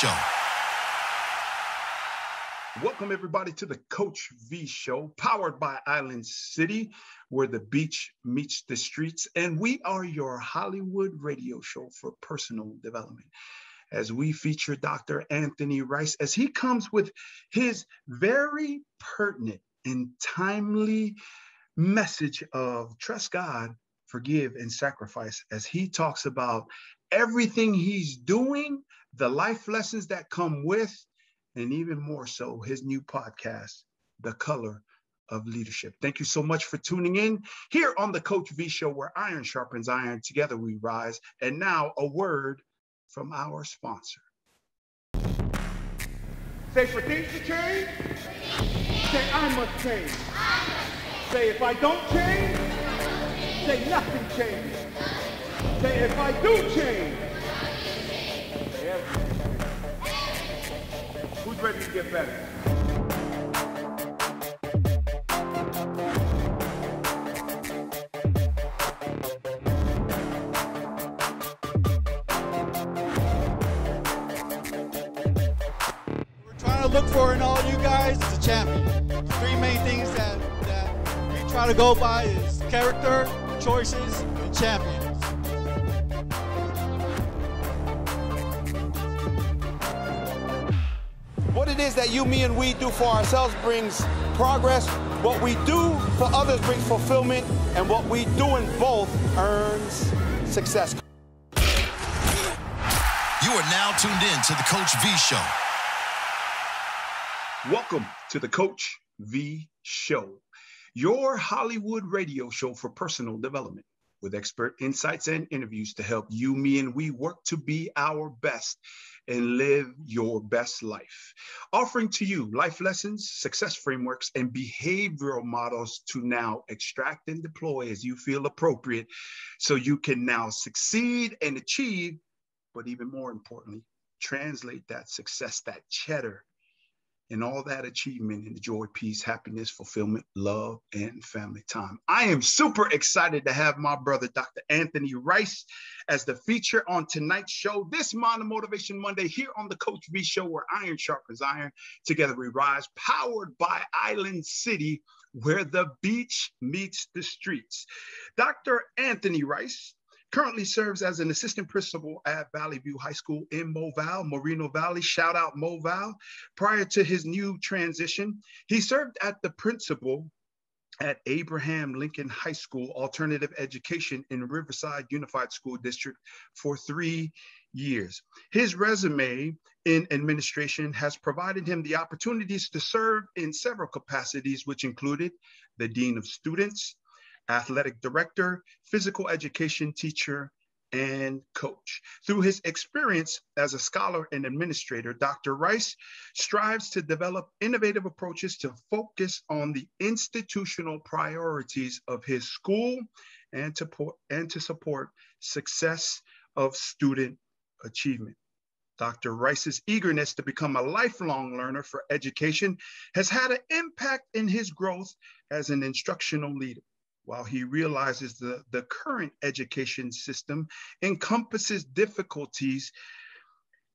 Show. Welcome, everybody, to the Coach V Show, powered by Island City, where the beach meets the streets. And we are your Hollywood radio show for personal development, as we feature Dr. Anthony Rice as he comes with his very pertinent and timely message of trust God, forgive, and sacrifice, as he talks about everything he's doing, the life lessons that come with, and even more so, his new podcast, The Color of Leadership. Thank you so much for tuning in here on the Coach V Show, where iron sharpens iron, together we rise. And now a word from our sponsor. Say, for things to change, say, I must change. Say, if I don't change, say, nothing changes. Say, if I do change, say, everything. Who's ready to get better? We're trying to look for in all you guys is a champion. The three main things that we try to go by is character, choices, and champions. What it is that you, me, and we do for ourselves brings progress. What we do for others brings fulfillment. And what we do in both earns success. You are now tuned in to the Coach V Show. Welcome to the Coach V Show, your Hollywood radio show for personal development, with expert insights and interviews to help you, me, and we work to be our best and live your best life. Offering to you life lessons, success frameworks, and behavioral models to now extract and deploy as you feel appropriate, so you can now succeed and achieve, but even more importantly, translate that success, that cheddar, and all that achievement into joy, peace, happiness, fulfillment, love, and family time. I am super excited to have my brother, Dr. Anthony Rice, as the feature on tonight's show, this Motivation Monday, here on the Coach V Show, where iron sharpens iron, together we rise, powered by Island City, where the beach meets the streets. Dr. Anthony Rice currently serves as an assistant principal at Valley View High School in Moreno Valley. Shout out Mo Val. Prior to his new transition, he served at the principal at Abraham Lincoln High School Alternative Education in Riverside Unified School District for 3 years. His resume in administration has provided him the opportunities to serve in several capacities, which included the Dean of Students, athletic director, physical education teacher, and coach. Through his experience as a scholar and administrator, Dr. Rice strives to develop innovative approaches to focus on the institutional priorities of his school and to support success of student achievement. Dr. Rice's eagerness to become a lifelong learner for education has had an impact in his growth as an instructional leader. While he realizes the current education system encompasses difficulties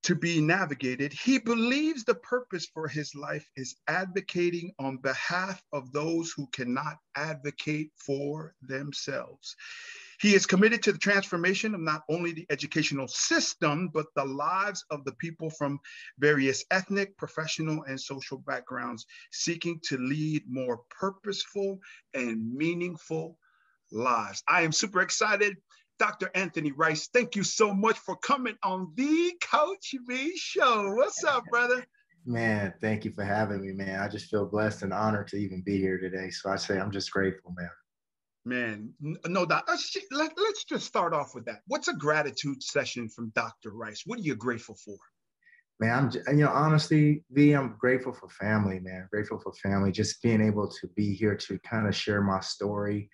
to be navigated, he believes the purpose for his life is advocating on behalf of those who cannot advocate for themselves. He is committed to the transformation of not only the educational system, but the lives of the people from various ethnic, professional, and social backgrounds, seeking to lead more purposeful and meaningful lives. I am super excited. Dr. Anthony Rice, thank you so much for coming on the Coach V Show. What's up, brother? Man, thank you for having me, man. I just feel blessed and honored to even be here today. So I say I'm just grateful, man. Man, no doubt. Let's just start off with that. What's a gratitude session from Dr. Rice? What are you grateful for? Man, honestly, V, I'm grateful for family, man. Grateful for family. Just being able to be here to kind of share my story,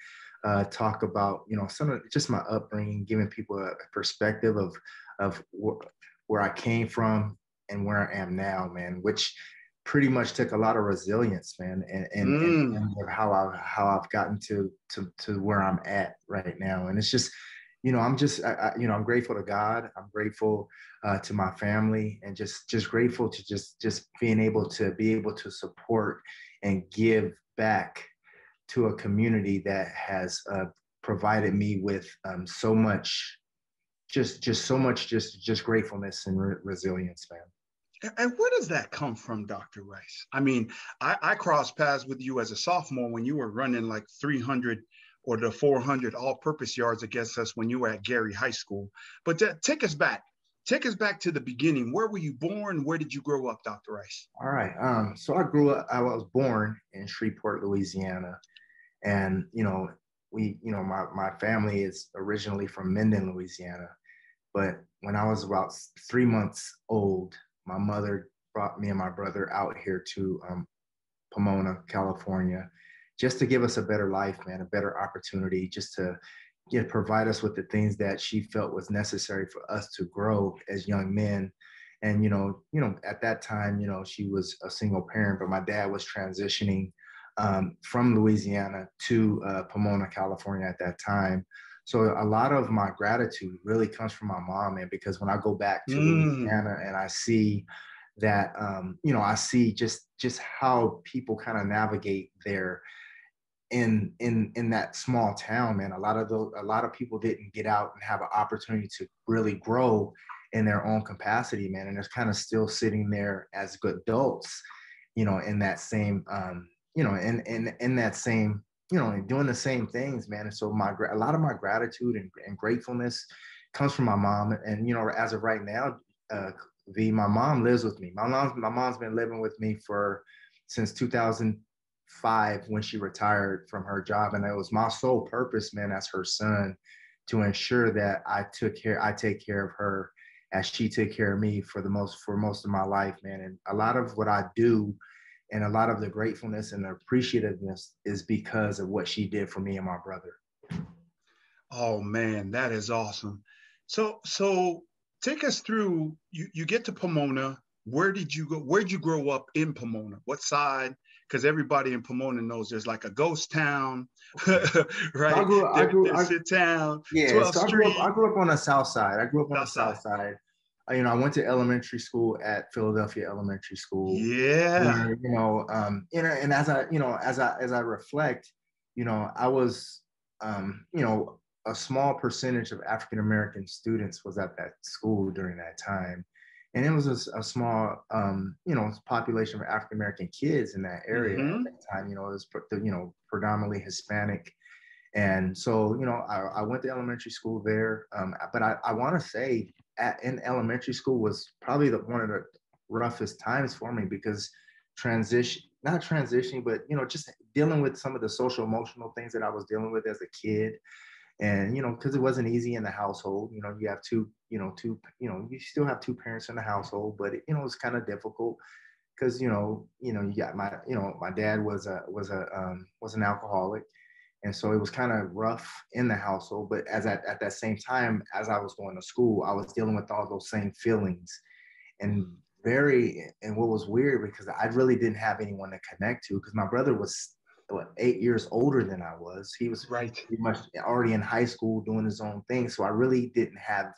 talk about, some of just my upbringing, giving people a perspective of where I came from and where I am now, man, which pretty much took a lot of resilience, man, and how I've gotten to where I'm at right now. And it's just, I'm grateful to God. I'm grateful to my family, and just grateful to just being able to support and give back to a community that has provided me with so much, just gratefulness and resilience, man. And where does that come from, Dr. Rice? I mean, I crossed paths with you as a sophomore when you were running like 300 or the 400 all-purpose yards against us when you were at Gary High School. But take us back. Take us back to the beginning. Where were you born? Where did you grow up, Dr. Rice? All right. So I was born in Shreveport, Louisiana. And, my family is originally from Minden, Louisiana. But when I was about 3 months old, my mother brought me and my brother out here to Pomona, California, just to give us a better life, man, a better opportunity, just to provide us with the things that she felt was necessary for us to grow as young men. And, at that time, she was a single parent, but my dad was transitioning from Louisiana to Pomona, California at that time. So a lot of my gratitude really comes from my mom, man, because when I go back to Louisiana and I see that, I see just how people kind of navigate there in that small town, man. A lot of people didn't get out and have an opportunity to really grow in their own capacity, man. And they're kind of still sitting there as good adults, in that same, in that same, and doing the same things, man. And so a lot of my gratitude and gratefulness comes from my mom. And, as of right now, my mom lives with me. My mom's been living with me since 2005 when she retired from her job. And it was my sole purpose, man, as her son, to ensure that I take care of her as she took care of me for most of my life, man. And a lot of what I do and a lot of the gratefulness and the appreciativeness is because of what she did for me and my brother. Oh man, that is awesome. So take us through, you get to Pomona. Where did you go? Where'd you grow up in Pomona? What side? Because everybody in Pomona knows there's like a ghost town, right? I grew up town, yeah, 12th so Street. I grew up on the south side. I grew up on the south side. I went to elementary school at Philadelphia Elementary School. Yeah. Where, and as I reflect, I was, a small percentage of African American students was at that school during that time, and it was a small, population of African American kids in that area at that time. It was, predominantly Hispanic. And so, I went to elementary school there, but I want to say in elementary school was probably one of the roughest times for me, because not transitioning, but, just dealing with some of the social emotional things that I was dealing with as a kid. And, because it wasn't easy in the household, you have you still have two parents in the household, but it was kind of difficult because, you got my dad was an alcoholic. And so it was kind of rough in the household, but at that same time, as I was going to school, I was dealing with all those same feelings, and what was weird, because I really didn't have anyone to connect to, because my brother was 8 years older than I was. He was pretty much already in high school doing his own thing. So I really didn't have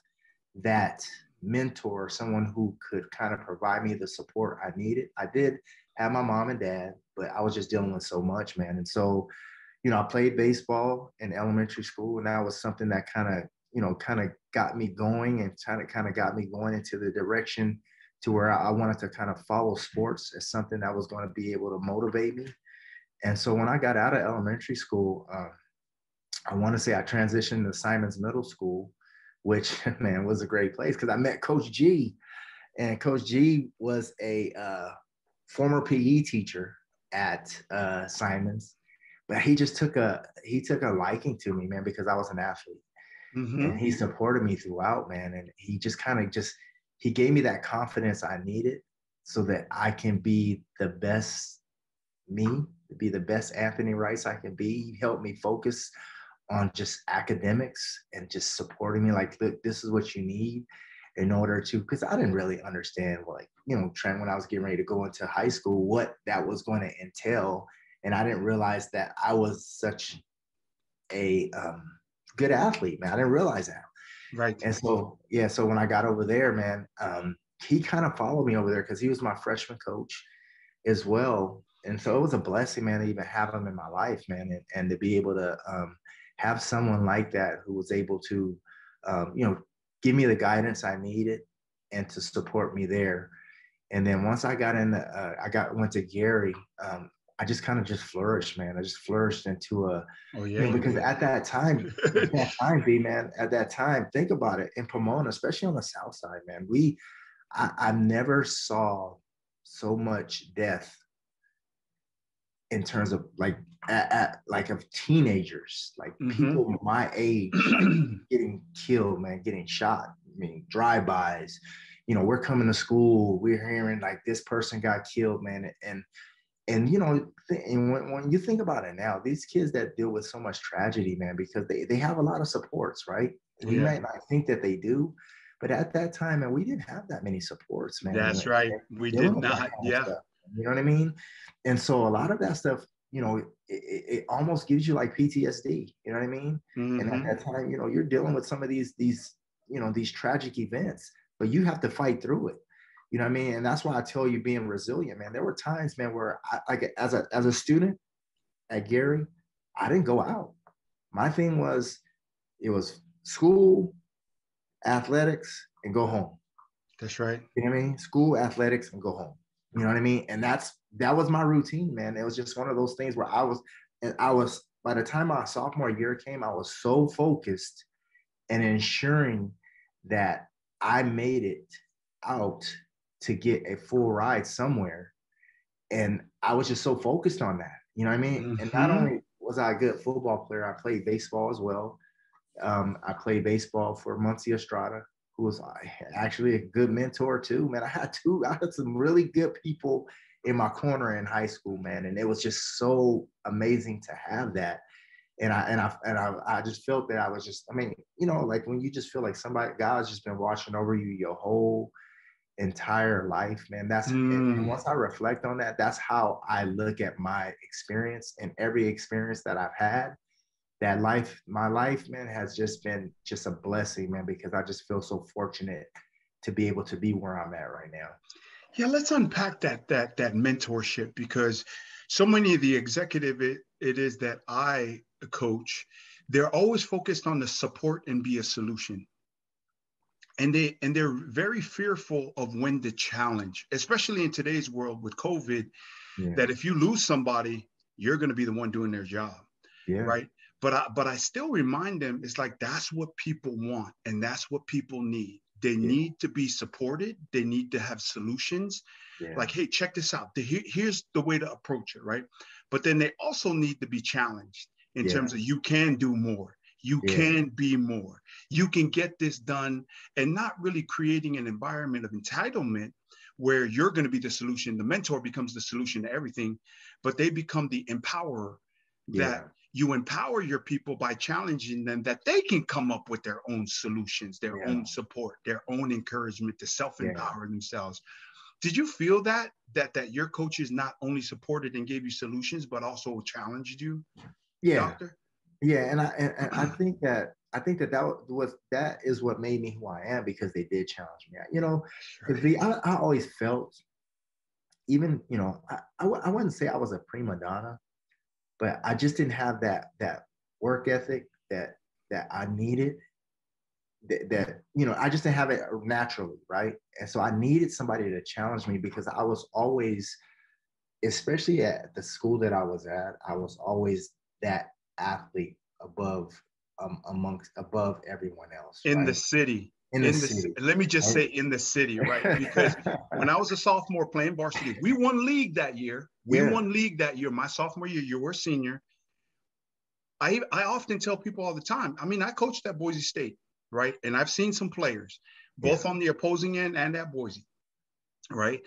that mentor, someone who could kind of provide me the support I needed. I did have my mom and dad, but I was just dealing with so much, man. And so, I played baseball in elementary school, and that was something that kind of got me going, and kind of got me going into the direction to where I wanted to kind of follow sports as something that was going to be able to motivate me. And so when I got out of elementary school, I want to say I transitioned to Simons Middle School, which, man, was a great place, because I met Coach G. And Coach G was a former PE teacher at Simons. But he took a liking to me, man, because I was an athlete. And he supported me throughout, man. And he just he gave me that confidence I needed so that I can be the best me, be the best Anthony Rice I can be. He helped me focus on just academics and just supporting me, like, look, this is what you need in order to, because I didn't really understand, like, Trent, when I was getting ready to go into high school, what that was going to entail. And I didn't realize that I was such a good athlete, man. I didn't realize that. Right. And so, yeah, so when I got over there, man, he kind of followed me over there because he was my freshman coach as well. And so it was a blessing, man, to even have him in my life, man, and to be able to have someone like that who was able to, give me the guidance I needed and to support me there. And then once I got went to Gary, I just kind of just flourished, man. I just flourished into because at that time, B, man, at that time, think about it, in Pomona, especially on the South Side, man, I never saw so much death in terms of like of teenagers, like people my age, like getting killed, man, getting shot. I mean, drive-bys. We're coming to school, we're hearing like this person got killed, man, and when you think about it now, these kids that deal with so much tragedy, man, because they have a lot of supports, right? We might not think that they do, but at that time, man, we didn't have that many supports, man. That's right. We did not. Yeah. You know what I mean? And so a lot of that stuff, it almost gives you like PTSD. You know what I mean? And at that time, you're dealing with some of these tragic events, but you have to fight through it. You know what I mean? And that's why I tell you, being resilient, man. There were times, man, where as a student at Gary, I didn't go out. My thing was, it was school, athletics, and go home. That's right. You know what I mean? School, athletics, and go home. You know what I mean? And that was my routine, man. It was just one of those things where I was, by the time my sophomore year came, I was so focused and ensuring that I made it out to get a full ride somewhere. And I was just so focused on that. You know what I mean? And not only was I a good football player, I played baseball as well. I played baseball for Muncie Estrada, who was actually a good mentor too, man. I had some really good people in my corner in high school, man. And it was just so amazing to have that. And I just felt that I was just, like when you just feel like God's just been watching over you your whole entire life, man. And once I reflect on that, that's how I look at my experience, and every experience that I've had. My life, man, has just been just a blessing, man, because I just feel so fortunate to be able to be where I'm at right now. Yeah, let's unpack that mentorship, because so many of the executive it is that I coach, they're always focused on the support and be a solution. And they're very fearful of when the challenge, especially in today's world with COVID, that if you lose somebody, you're going to be the one doing their job. Yeah. Right. But I still remind them, it's like, that's what people want. And that's what people need. They need to be supported. They need to have solutions. Like, hey, check this out. Here's the way to approach it. Right. But then they also need to be challenged in terms of, you can do more. You can be more. You can get this done, and not really creating an environment of entitlement where you're going to be the solution. The mentor becomes the solution to everything, but they become the empowerer. That you empower your people by challenging them, that they can come up with their own solutions, their own support, their own encouragement to self-empower themselves. Did you feel that your coaches not only supported and gave you solutions, but also challenged you, Doctor? Yeah, and I think that that is what made me who I am, because they did challenge me. I always felt, even I wouldn't say I was a prima donna, but I just didn't have that work ethic that I needed. I just didn't have it naturally, right? And so I needed somebody to challenge me, because I was always, especially at the school that I was at, I was always that athlete above everyone else in the city. Let me just say, in the city, right? Because when I was a sophomore playing varsity, we won league that year. My sophomore year. You were a senior. I often tell people all the time, I coached at Boise State, right? And I've seen some players, both on the opposing end and at Boise, right?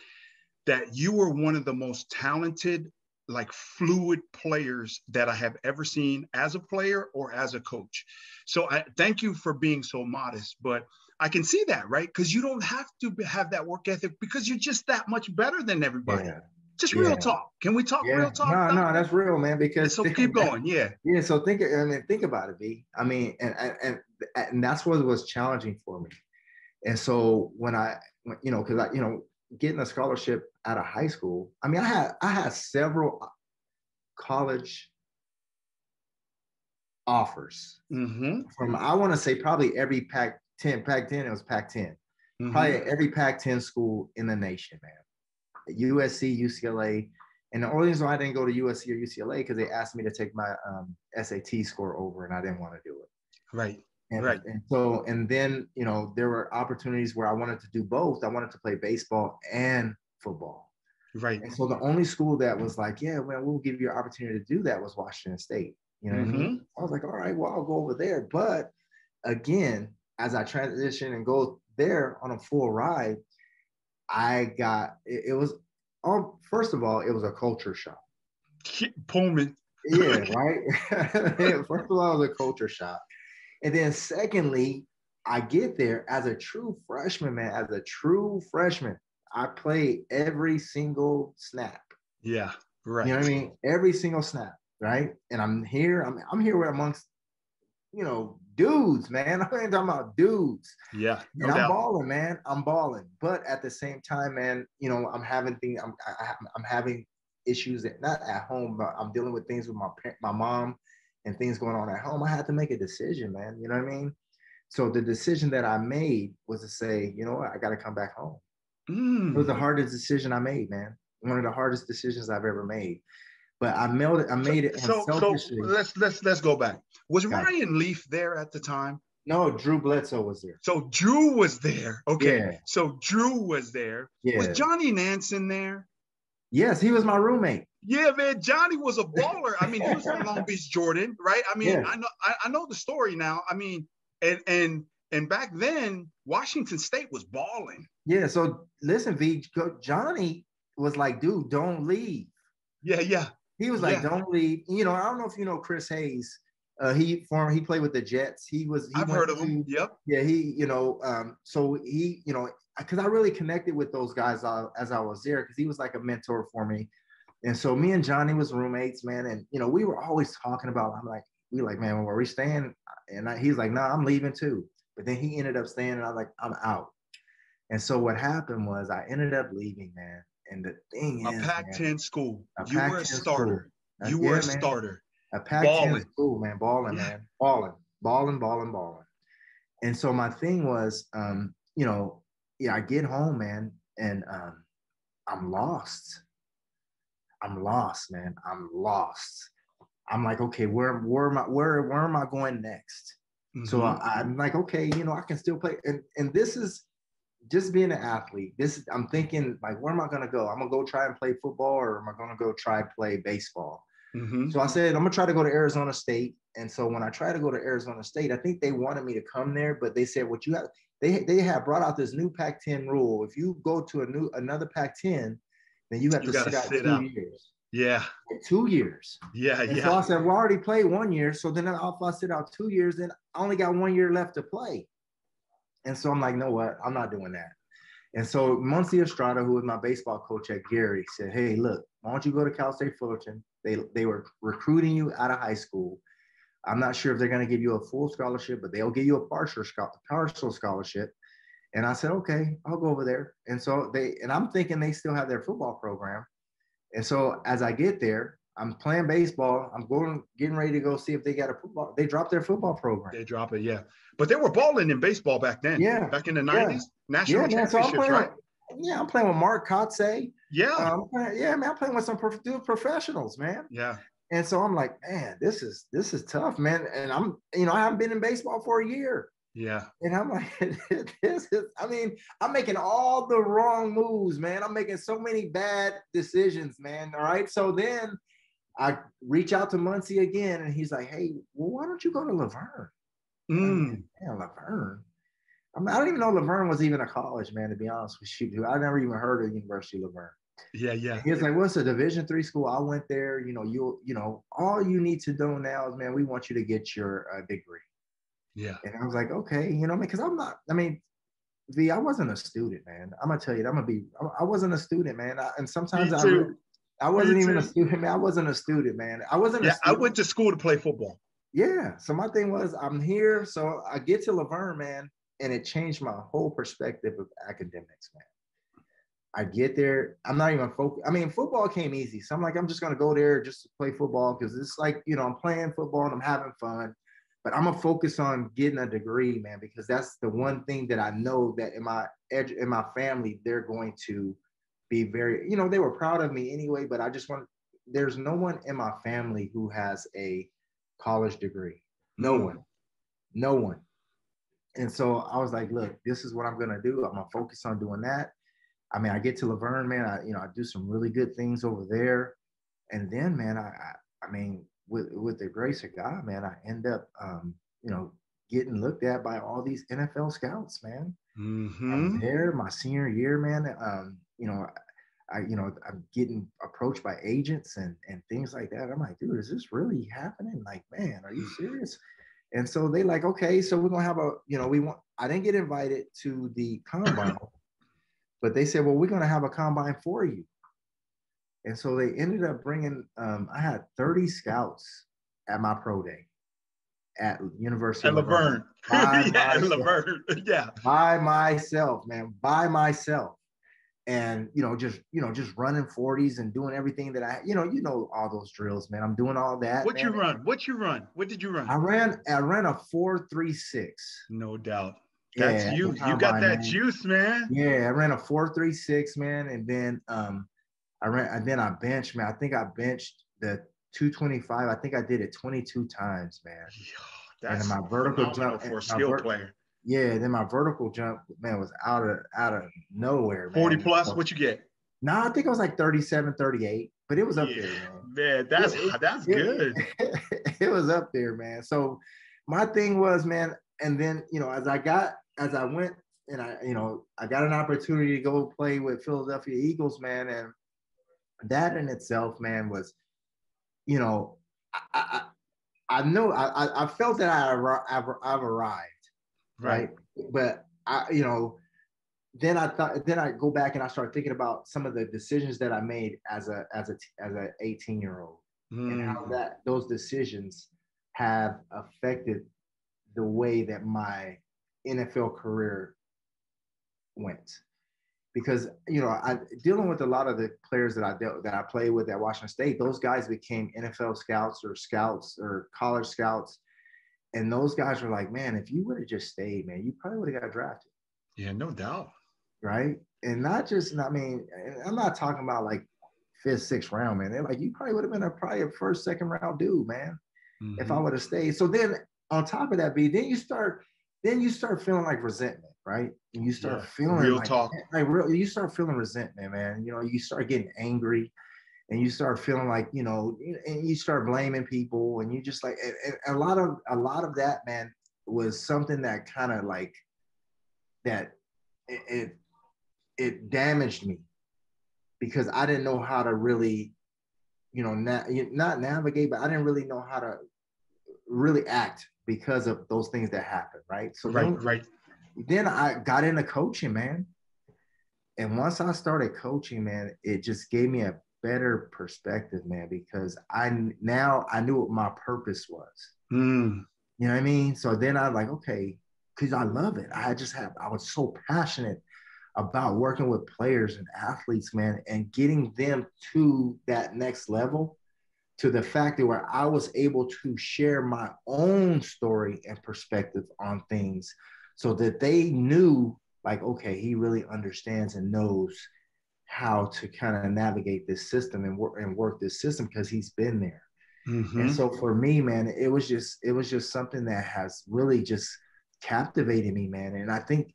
That you were one of the most talented, like, fluid players that I have ever seen as a player or as a coach. So I thank you for being so modest, but I can see that, right? Because you don't have to have that work ethic, because you're just that much better than everybody. Just Yeah. real talk. Can we talk real talk? No, that's real, man. Because so keep going. Yeah. Yeah. So think about it, V. I mean, and that's what was challenging for me. And so because getting a scholarship out of high school, I mean, I had several college offers from, I want to say, probably every Pac-10, it was Pac-10, probably every Pac-10 school in the nation, man. USC, UCLA. And the only reason why I didn't go to USC or UCLA because they asked me to take my SAT score over, and I didn't want to do it. Right. And then, there were opportunities where I wanted to do both. I wanted to play baseball and football. Right. And so the only school that was like, yeah, well, we'll give you an opportunity to do that was Washington State. You know what I mean? I was like, all right, well, I'll go over there. But again, as I transition and go there on a full ride, it was, first of all, it was a culture shock. Pullman. Yeah, right? First of all, it was a culture shock. And then secondly, I get there as a true freshman, man. As a true freshman, I played every single snap. Yeah, right. You know what I mean? Every single snap, right? And I'm here amongst, dudes, man. I ain't talking about dudes. Yeah. No doubt. I'm balling, man. I'm balling. But at the same time, man, I'm having issues that not at home, but I'm dealing with things with my mom and things going on at home. I had to make a decision, man. You know what I mean? So the decision that I made was to say, you know what, I got to come back home. It was the hardest decision I made, man. One of the hardest decisions I've ever made. But I made it. So let's go back. Was Ryan Leaf there at the time? No, Drew Bledsoe was there. So Drew was there. Okay. Yeah. So Drew was there. Yeah. Was Johnny Nansen there? Yes, he was my roommate. Yeah, man. Johnny was a baller. I mean, he was from Long Beach, Jordan, right? I mean, yeah. I know the story now. I mean, and back then, Washington State was balling. Yeah. So listen, V, Johnny was like, dude, don't leave. Yeah. He was like, don't leave. I don't know if you know Chris Hayes. He played with the Jets. I've heard of him. Yep. Yeah. So he, because I really connected with those guys as I was there, because he was like a mentor for me. And so me and Johnny was roommates, man. And, we were always talking about, man, where we staying? And he's like, no, I'm leaving too. But then he ended up staying, and I was like, I'm out. And so what happened was I ended up leaving, man. And the thing is, a Pac-10 school. You were a starter. You were a starter. A Pac-10 school, man. Balling, man. Balling. And so my thing was, I get home, man, and I'm lost. I'm lost, man. I'm lost. I'm like, okay, where am I going next? So I'm like, okay, I can still play. And this is just being an athlete. I'm thinking, like, where am I going to go? I'm going to go try and play football, or am I going to go try and play baseball? So I said, I'm going to try to go to Arizona State. And so when I tried to go to Arizona State, I think they wanted me to come there, but they said, they have brought out this new Pac-10 rule. If you go to another Pac-10, then you have to sit out 2 years. Yeah. 2 years. Yeah. So I said, well, I already played 1 year. So then if I sit out 2 years, then I only got 1 year left to play. And so I'm like, no, what? I'm not doing that. And so Muncie Estrada, who was my baseball coach at Gary, said, hey, look, why don't you go to Cal State Fullerton? They were recruiting you out of high school. I'm not sure if they're going to give you a full scholarship, but they'll give you a partial scholarship. And I said, okay, I'll go over there. And so I'm thinking they still have their football program. And so as I get there, I'm playing baseball. I'm getting ready to go see if they got a football. They dropped their football program. They drop it, yeah. But they were balling in baseball back then. Yeah. Back in the 90s. National championships, right? I'm playing with Mark Kotze. Yeah. I'm playing with some professionals, man. Yeah. And so I'm like, man, this is tough, man. And I'm, I haven't been in baseball for a year. Yeah. And I'm like, I'm making all the wrong moves, man. I'm making so many bad decisions, man. All right. So then I reach out to Muncie again, and he's like, hey, well, why don't you go to Laverne? Laverne. I don't even know Laverne was even a college, man, to be honest with you. I never even heard of University of Laverne. Yeah. He was like, what's a Division III school? I went there. All you need to do now is, man, we want you to get your degree. Yeah. And I was like, okay, because I wasn't a student, man. I'm going to tell you, I wasn't a student, man. And sometimes I wasn't even a student, man. I wasn't a student, man. I wasn't a student. I went to school to play football. Yeah. So my thing was, I'm here. So I get to Laverne, man, and it changed my whole perspective of academics, man. I get there. I'm not even focused. I mean, football came easy. So I'm like, I'm just going to go there just to play football because it's like, you know, I'm playing football and I'm having fun. But I'm going to focus on getting a degree, man, because that's the one thing that I know that in my family, they're going to be very, you know, they were proud of me anyway, but there's no one in my family who has a college degree. No one. And so I was like, look, this is what I'm going to do. I'm going to focus on doing that. I mean, I get to Laverne, man, I do some really good things over there. And then, man, I mean, with the grace of God, man, I end up, you know, getting looked at by all these NFL scouts, man. I'm there my senior year, man. You know, I'm getting approached by agents and things like that. I'm like, dude, is this really happening? Like, man, are you serious? And so they like, okay, so we're going to have I didn't get invited to the combine, but they said, well, we're going to have a combine for you. And so they ended up bringing, I had 30 scouts at my pro day at University of Laverne. Laverne. Yeah. By myself, man, by myself. And, just running 40s and doing everything that all those drills, man. I'm doing all that. What you run? What did you run? I ran a 4.36. No doubt. That's you. You got that juice, man. Yeah, I ran a 4.36, man. And then I benched, man. I think I benched the 225. I think I did it 22 times, man. That's and my vertical jump for a skill player. Yeah, then my vertical jump, man, was out of nowhere, man. 40 plus, so, what you get? No, I think I was like 37, 38, but it was up there, man. Man, that's good. It was up there, man. So my thing was, man, and then, as I went and I got an opportunity to go play with Philadelphia Eagles, man, and that in itself, man, was, I know I felt that I've arrived. Right. But then I go back and I start thinking about some of the decisions that I made as a 18-year-old and how those decisions have affected the way that my NFL career went. Because, dealing with a lot of the players that I played with at Washington State, those guys became NFL scouts or college scouts. And those guys were like, man, if you would have just stayed, man, you probably would have got drafted. Yeah, no doubt. Right. And I'm not talking about like 5th, 6th round, man. They're like, you probably would have been a 1st, 2nd round dude, man, if I would have stayed. So then on top of that, then you start feeling like resentment, right? And you start feeling real talk. You start feeling resentment, man. You start getting angry. And you start feeling like, and you start blaming people, and you just like, and a lot of that, man, was something that kind of like that it damaged me because I didn't know how to really, not navigate, but I didn't really know how to really act because of those things that happened, right? So then I got into coaching, man. And once I started coaching, man, it just gave me a better perspective, man, because I knew what my purpose was. You know what I mean? So then I like, okay, because I love it. I was so passionate about working with players and athletes, man, and getting them to that next level, to the fact that where I was able to share my own story and perspective on things so that they knew like, okay, he really understands and knows how to kind of navigate this system and work this system because he's been there. And so for me, man, it was just something that has really just captivated me, man. And I think,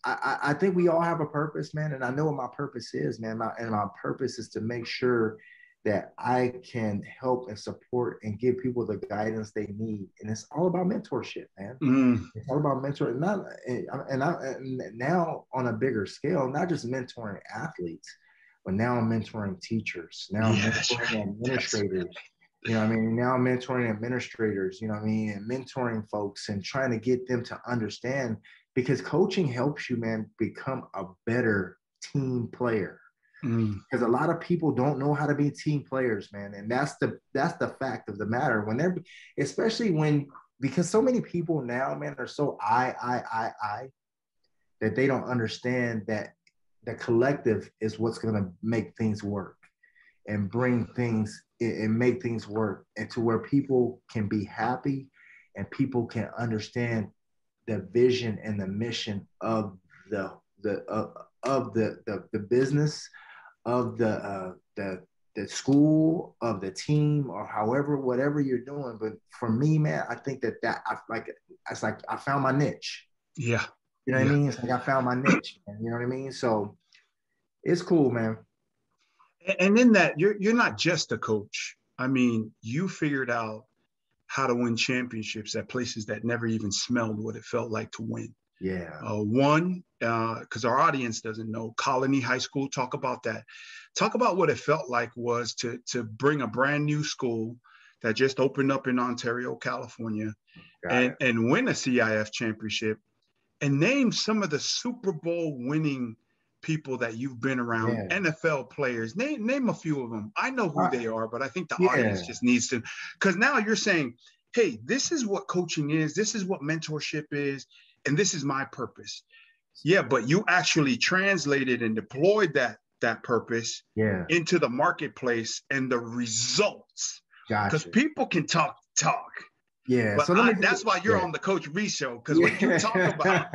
I think we all have a purpose, man. And I know what my purpose is, man. My purpose is to make sure that I can help and support and give people the guidance they need. And it's all about mentorship, man. It's all about mentoring. And now on a bigger scale, not just mentoring athletes, but now I'm mentoring teachers. Now I'm mentoring administrators. Now I'm mentoring administrators, and mentoring folks and trying to get them to understand, because coaching helps you, man, become a better team player. because a lot of people don't know how to be team players, man. And that's the fact of the matter. When they're, especially when, because so many people now, man, are so I, that they don't understand that the collective is what's going to make things work and bring things and make things work, and to where people can be happy and people can understand the vision and the mission of the business, of the school, of the team, or however, whatever you're doing. But for me, man, I think it's like I found my niche. Yeah. You know what I mean? It's like I found my niche, man. You know what I mean? So it's cool, man. And in that, you're not just a coach. I mean, you figured out how to win championships at places that never even smelled what it felt like to win. Yeah. Because our audience doesn't know, Colony High School, talk about that. Talk about what it felt like was to bring a brand new school that just opened up in Ontario, California, and win a CIF championship, and name some of the Super Bowl winning people that you've been around, NFL players. Name a few of them. I know who they are, but I think the audience just needs to, because now you're saying, hey, this is what coaching is, this is what mentorship is, and this is my purpose. Yeah, but you actually translated and deployed that purpose into the marketplace and the results. Because people can talk. Yeah, but so that's why you're on the Coach V show, because when you talk about,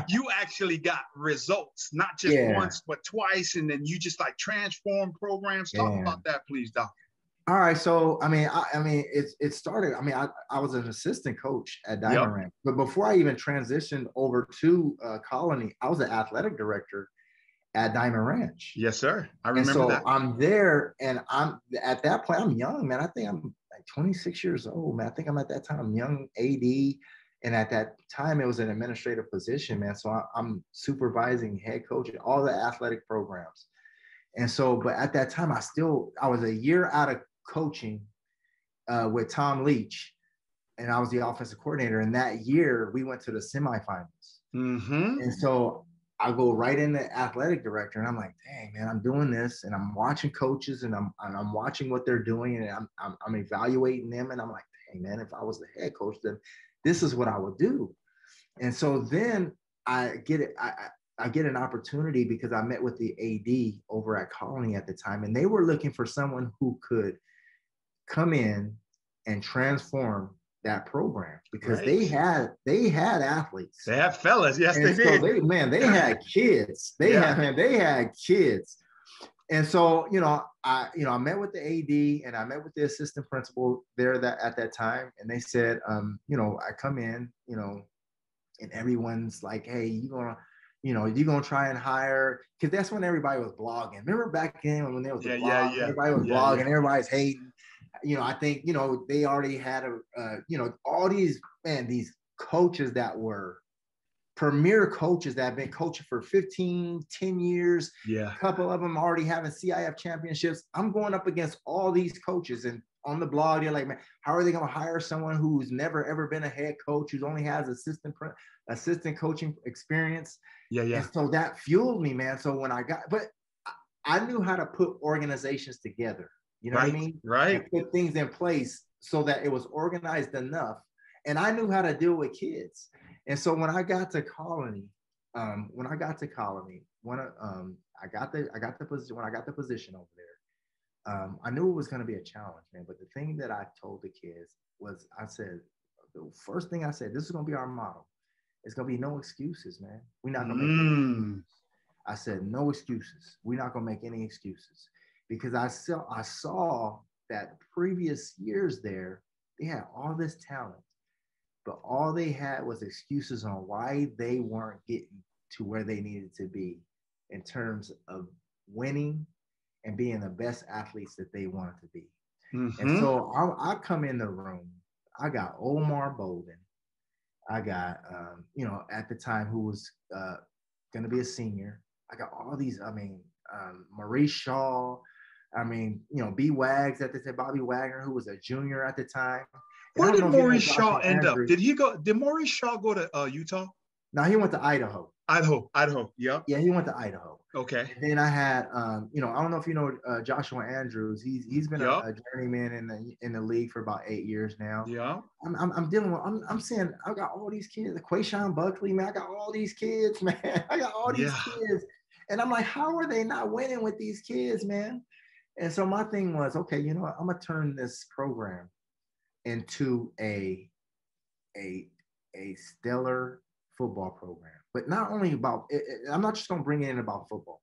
you actually got results, not just once, but twice, and then you just like transform programs. Talk about that, please, Doc. All right, so I mean, it started. I mean, I was an assistant coach at Diamond Ranch, but before I even transitioned over to Colony, I was an athletic director at Diamond Ranch. Yes, sir. I remember that. I'm there, and I'm at that point. I'm young, man. I think I'm like 26 years old, man. I think I'm at that time young AD, and at that time it was an administrative position, man. So I'm supervising, head coaching all the athletic programs, and so. But at that time, I was a year out of coaching with Tom Leach, and I was the offensive coordinator. And that year, we went to the semifinals, and so I go right in the athletic director, and I'm like, dang, man, I'm doing this, and I'm watching coaches, and I'm watching what they're doing, and I'm evaluating them, and I'm like, dang, man, if I was the head coach, then this is what I would do. And so then I get an opportunity, because I met with the AD over at Colony at the time, and they were looking for someone who could come in and transform that program, because they had athletes. They have fellas. Yes, and they did. They had kids. They had kids. And so, I met with the AD, and I met with the assistant principal there at that time. And they said, I come in, and everyone's like, hey, you're going to try and hire, because that's when everybody was blogging. Remember back then when there was a blog, everybody was blogging, everybody's hating. I think, they already had all these coaches that were premier coaches that have been coaching for 10 years. Yeah. A couple of them already having CIF championships. I'm going up against all these coaches, and on the blog, they're like, man, how are they going to hire someone who's never, ever been a head coach, who only has assistant coaching experience? Yeah. And so that fueled me, man. So when but I knew how to put organizations together. You know what I mean? Right. And put things in place so that it was organized enough. And I knew how to deal with kids. And so when I got to Colony, when I got the position over there, I knew it was going to be a challenge, man. But the thing that I told the kids was, the first thing I said, this is going to be our motto. It's going to be no excuses, man. We're not going to make any excuses. I said, no excuses. We're not going to make any excuses. Because I saw that previous years there, they had all this talent, but all they had was excuses on why they weren't getting to where they needed to be in terms of winning and being the best athletes that they wanted to be. And so I come in the room, I got Omar Bolden. I got, at the time, who was going to be a senior. I got all these, Maurice Shaw, B. Wags at the time, Bobby Wagner, who was a junior at the time. Where did Maurice Shaw end up? Did Maurice Shaw go to Utah? Now he went to Idaho. Idaho. Yep. Yeah, he went to Idaho. Okay. And then I had, I don't know if you know Joshua Andrews. He's been Yep. a journeyman in the league for about 8 years now. Yeah. I'm dealing with. I'm saying I got all these kids. Quayshawn Buckley, man. I got all these kids, man. I got all these kids, and I'm like, how are they not winning with these kids, man? And so my thing was, okay, you know what? I'm gonna turn this program into a stellar football program, but not only about it, I'm not just going to bring it in about football.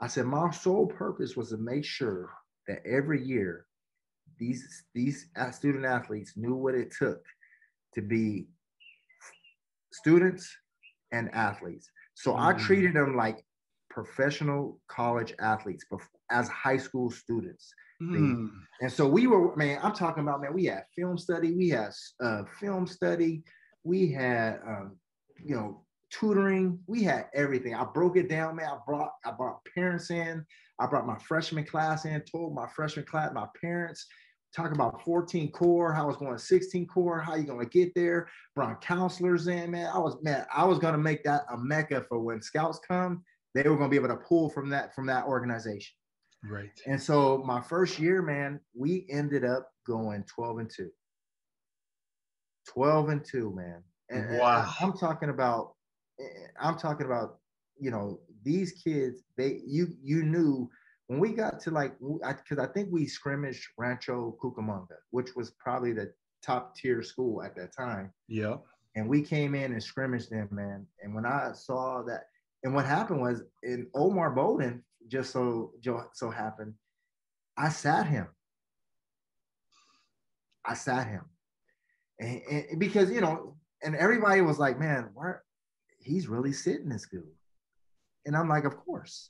I said my sole purpose was to make sure that every year these student athletes knew what it took to be students and athletes. So I treated them like professional college athletes as high school students. And so we were, man, I'm talking about, man, we had film study, we had tutoring, we had everything. I broke it down, man. I brought parents in. I brought my freshman class in, told my freshman class, my parents, talk about 14 core, how I was going 16 core, how you going to get there. Brought counselors in, man. I was going to make that a mecca for when scouts come. They were going to be able to pull from that organization. Right. And so my first year, man, we ended up going 12-2. 12-2, man. And wow. I'm talking about, these kids, you knew when we got to because I think we scrimmaged Rancho Cucamonga, which was probably the top tier school at that time. Yeah. And we came in and scrimmaged them, man. And when I saw that, and what happened was in Omar Bowden, just so happened, I sat him. And because, and everybody was like, man, he's really sitting this good. And I'm like, of course.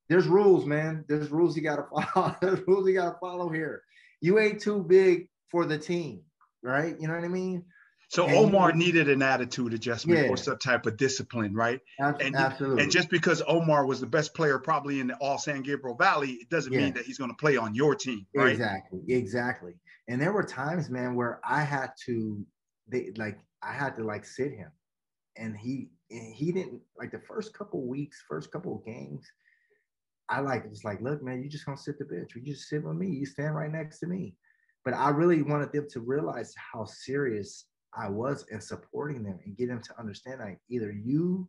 There's rules, man. There's rules you got to follow. There's rules you got to follow here. You ain't too big for the team, right? You know what I mean? So Omar needed an attitude adjustment or some type of discipline, right? Absolutely. And just because Omar was the best player probably in the all San Gabriel Valley, it doesn't mean that he's going to play on your team, right? Exactly. And there were times, man, where I had to sit him, and he didn't, like, the first couple of games. I was like, look, man, you just gonna sit the bench. You just sit with me. You stand right next to me. But I really wanted them to realize how serious I was in supporting them and get them to understand, like, either you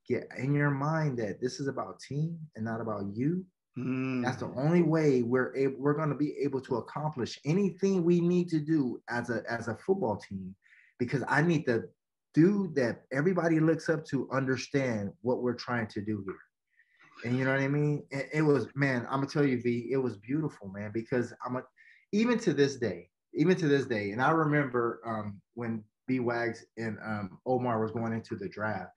get in your mind that this is about team and not about you. That's the only way we're going to be able to accomplish anything we need to do as a football team, because I need the dude that everybody looks up to understand what we're trying to do here. And you know what I mean? It was, man, I'm gonna tell you, V, it was beautiful, man, because even to this day, and I remember when B Wags and Omar was going into the draft.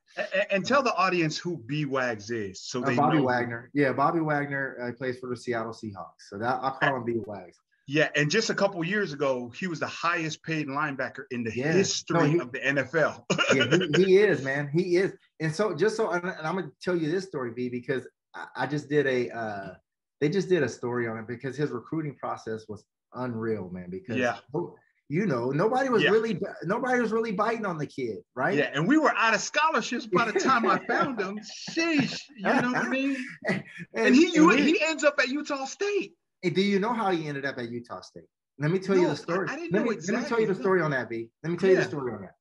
And tell the audience who B Wags is, so they Bobby know. Wagner. Yeah, Bobby Wagner plays for the Seattle Seahawks, so I'll call him B Wags. Yeah, and just a couple years ago, he was the highest paid linebacker in the history of the NFL. Yeah, he is, man. He is. And so and I'm going to tell you this story, B, because I just did they just did a story on it, because his recruiting process was unreal, man, because nobody was really biting on the kid, right? Yeah, and we were out of scholarships by the time I found him. Sheesh, you know what I mean? And he ends up at Utah State. Hey, do you know how he ended up at Utah State? Let me tell you the story. I didn't know exactly. Let me tell you the story on that, B. Let me tell you the story on that.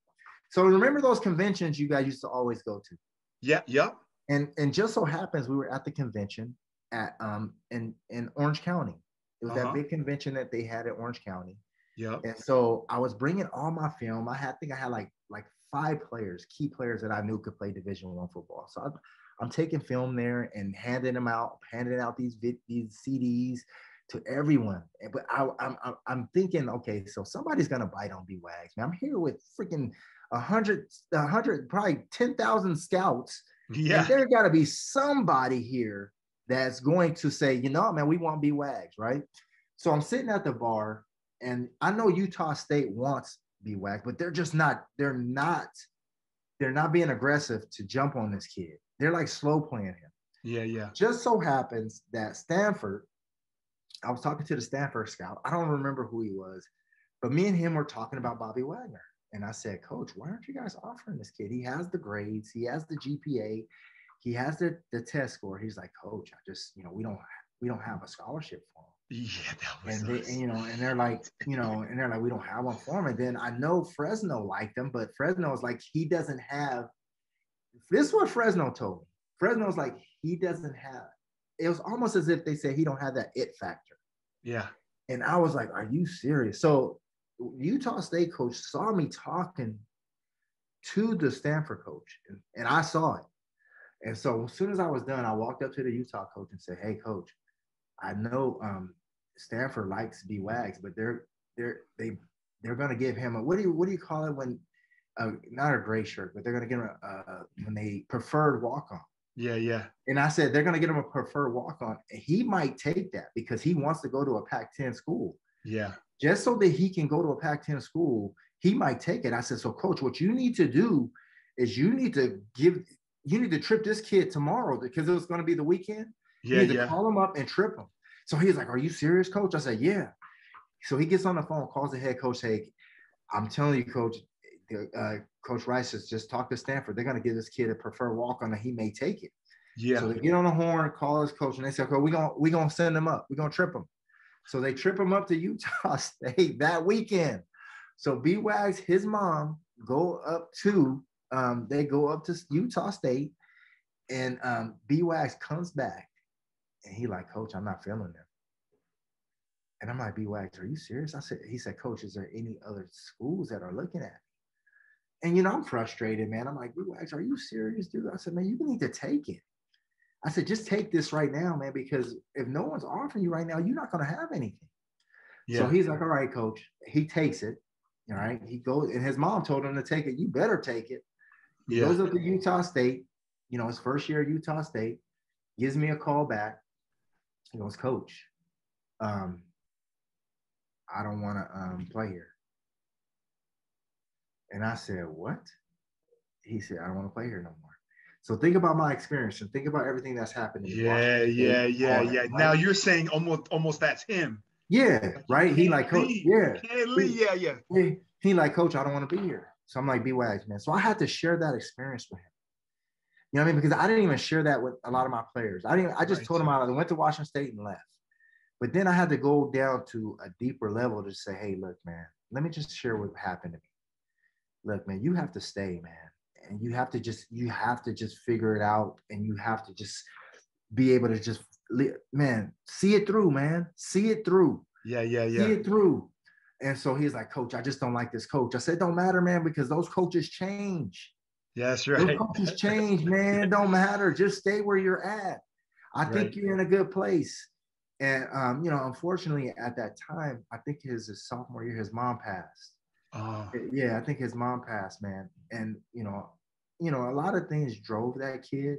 So remember those conventions you guys used to always go to? Yeah. And just so happens we were at the convention at in Orange County. It was that big convention that they had at Orange County. Yeah. And so I was bringing all my film. I think I had like 5 key players that I knew could play Division I football. So I'm taking film there and handing out these CDs to everyone. But I'm thinking, okay, so somebody's gonna bite on B Wags, man. I'm here with freaking 100, probably 10,000 scouts. Yeah. And there gotta be somebody here that's going to say, man, we want B Wags, right? So I'm sitting at the bar, and I know Utah State wants B Wags, but they're not being aggressive to jump on this kid. They're like slow playing him. Yeah. Just so happens that Stanford, I was talking to the Stanford scout. I don't remember who he was, but me and him were talking about Bobby Wagner. And I said, Coach, why aren't you guys offering this kid? He has the grades, he has the GPA, he has the test score. He's like, Coach, I just, we don't have a scholarship for him. Yeah, that was and they're like, we don't have one for him. And then I know Fresno liked him, but Fresno is like, he doesn't have. This is what Fresno told me. Fresno's like, he doesn't have. It was almost as if they said he don't have that it factor. Yeah. And I was like, are you serious? So Utah State coach saw me talking to the Stanford coach, and I saw it. And so as soon as I was done, I walked up to the Utah coach and said, hey, coach, I know Stanford likes B Wags, but they're going to give him a, what do you call it when not a gray shirt, but they're going to give him when they preferred walk-on. Yeah. And I said, they're going to get him a preferred walk-on. He might take that because he wants to go to a Pac-10 school. Yeah. Just so that he can go to a Pac-10 school, he might take it. I said, so coach, what you need to do is you need to trip this kid tomorrow because it was going to be the weekend. Yeah, you need to call him up and trip him. So he's like, are you serious, coach? I said, yeah. So he gets on the phone, calls the head coach, hey, I'm telling you, coach, Coach Rice has just talked to Stanford. They're going to give this kid a preferred walk-on and he may take it. Yeah. So they get on the horn, call his coach, and they say, okay, we're going to send him up. We're going to trip him. So they trip him up to Utah State that weekend. So B-Wags, his mom, go up to Utah State, and B-Wags comes back, and he like, Coach, I'm not feeling them. And I'm like, B-Wags, are you serious? He said, Coach, is there any other schools that are looking at me? And, I'm frustrated, man. I'm like, B-Wags, are you serious, dude? I said, man, you need to take it. I said, just take this right now, man, because if no one's offering you right now, you're not going to have anything. Yeah. So he's like, all right, coach. He takes it. All right. He goes, and his mom told him to take it. You better take it. He goes up to Utah State, his first year at Utah State, gives me a call back. He goes, Coach, I don't want to play here. And I said, what? He said, I don't want to play here no more. So think about my experience and think about everything that's happened. Yeah. Now you're saying almost that's him. Yeah, right. He like, Coach, yeah. He like, Coach, I don't want to be here. So I'm like, B-Wags, man. So I had to share that experience with him. You know what I mean? Because I didn't even share that with a lot of my players. I just told them I went to Washington State and left. But then I had to go down to a deeper level to say, hey, look, man, let me just share what happened to me. Look, man, you have to stay, man. And you have to just figure it out, and you have to just be able to just, man, see it through, man. See it through. Yeah. See it through. And so he's like, Coach, I just don't like this coach. I said, don't matter, man, because those coaches change. Yeah, that's right. Those coaches change, man. It don't matter. Just stay where you're at. I think you're in a good place. And, unfortunately at that time, I think his sophomore year, his mom passed. Yeah, I think his mom passed, man. And, a lot of things drove that kid.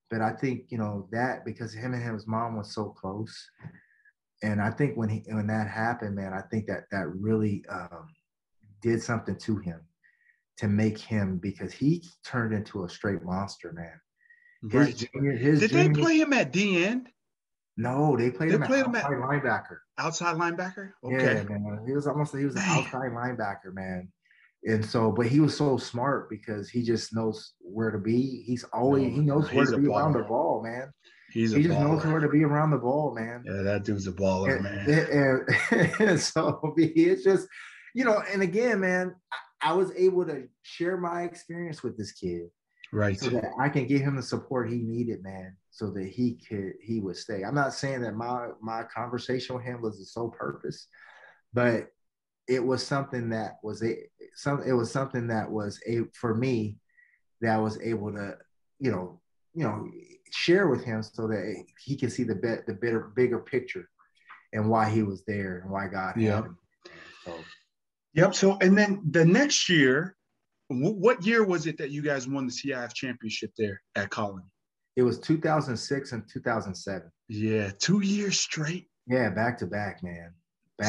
But I think, that because him and his mom was so close. And I think when that happened, man, I think that really did something to him to make him, because he turned into a straight monster, man. Did they play him at D end? No, they played him at outside linebacker. Outside linebacker? Okay. Yeah, man. He was an outside linebacker, man. And so, but he was so smart because he just knows where to be. He knows where to be around the ball, man. He just knows where to be around the ball, man. Yeah, that dude's a baller, man. And so it's just, and again, man, I was able to share my experience with this kid. Right. So that I can give him the support he needed, man, so that he would stay. I'm not saying that my conversation with him was the sole purpose, but it was something that was for me that I was able to, share with him so that he can see the bigger picture and why he was there and why God had him. So, and then the next year, what year was it that you guys won the CIF championship there at Colony? It was 2006 and 2007. Yeah, 2 years straight. Yeah, back to back, man.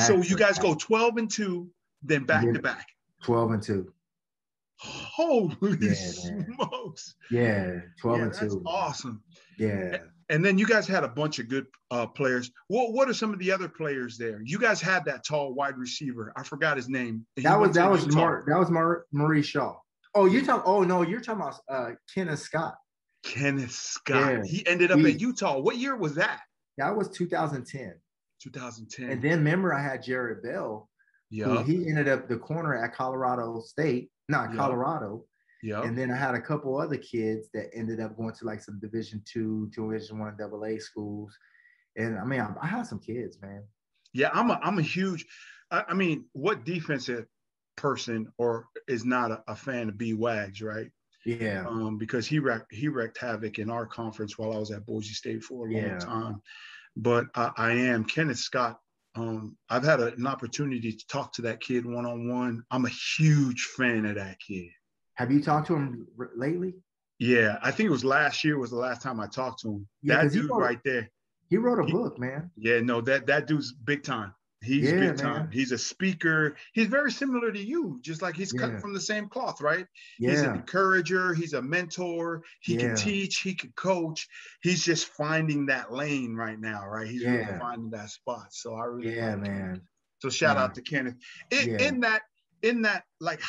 So you guys go 12-2, then back to back. 12-2. Holy smokes! Yeah, 12-2. That's awesome. Yeah. And then you guys had a bunch of good players. What are some of the other players there? You guys had that tall wide receiver. I forgot his name. That was Maurice Shaw. Oh, you're talking about Kenneth Scott. Kenneth Scott. Yeah. He ended up at Utah. What year was that? That was 2010. 2010. And then remember, I had Jared Bell. Yeah. He ended up the corner at Colorado State, Colorado. Yeah. And then I had a couple other kids that ended up going to like some Division II, Division I AA schools. And I mean, I had some kids, man. Yeah, I'm a huge, I mean, what defensive person or is not a fan of B. Wags, right? Yeah. Because he wreaked havoc in our conference while I was at Boise State for a long time. But I am Kenneth Scott. I've had an opportunity to talk to that kid one-on-one. I'm a huge fan of that kid. Have you talked to him lately? Yeah, I think it was last year was the last time I talked to him. Yeah, that dude right there. He wrote a book, man. Yeah, no, that dude's big time. He's big time. Man. He's a speaker. He's very similar to you, just like he's cut from the same cloth, right? Yeah. He's an encourager. He's a mentor. He can teach. He can coach. He's just finding that lane right now, right? He's really finding that spot. So I really like man. Kenneth. So shout out to Kenneth. In that, like,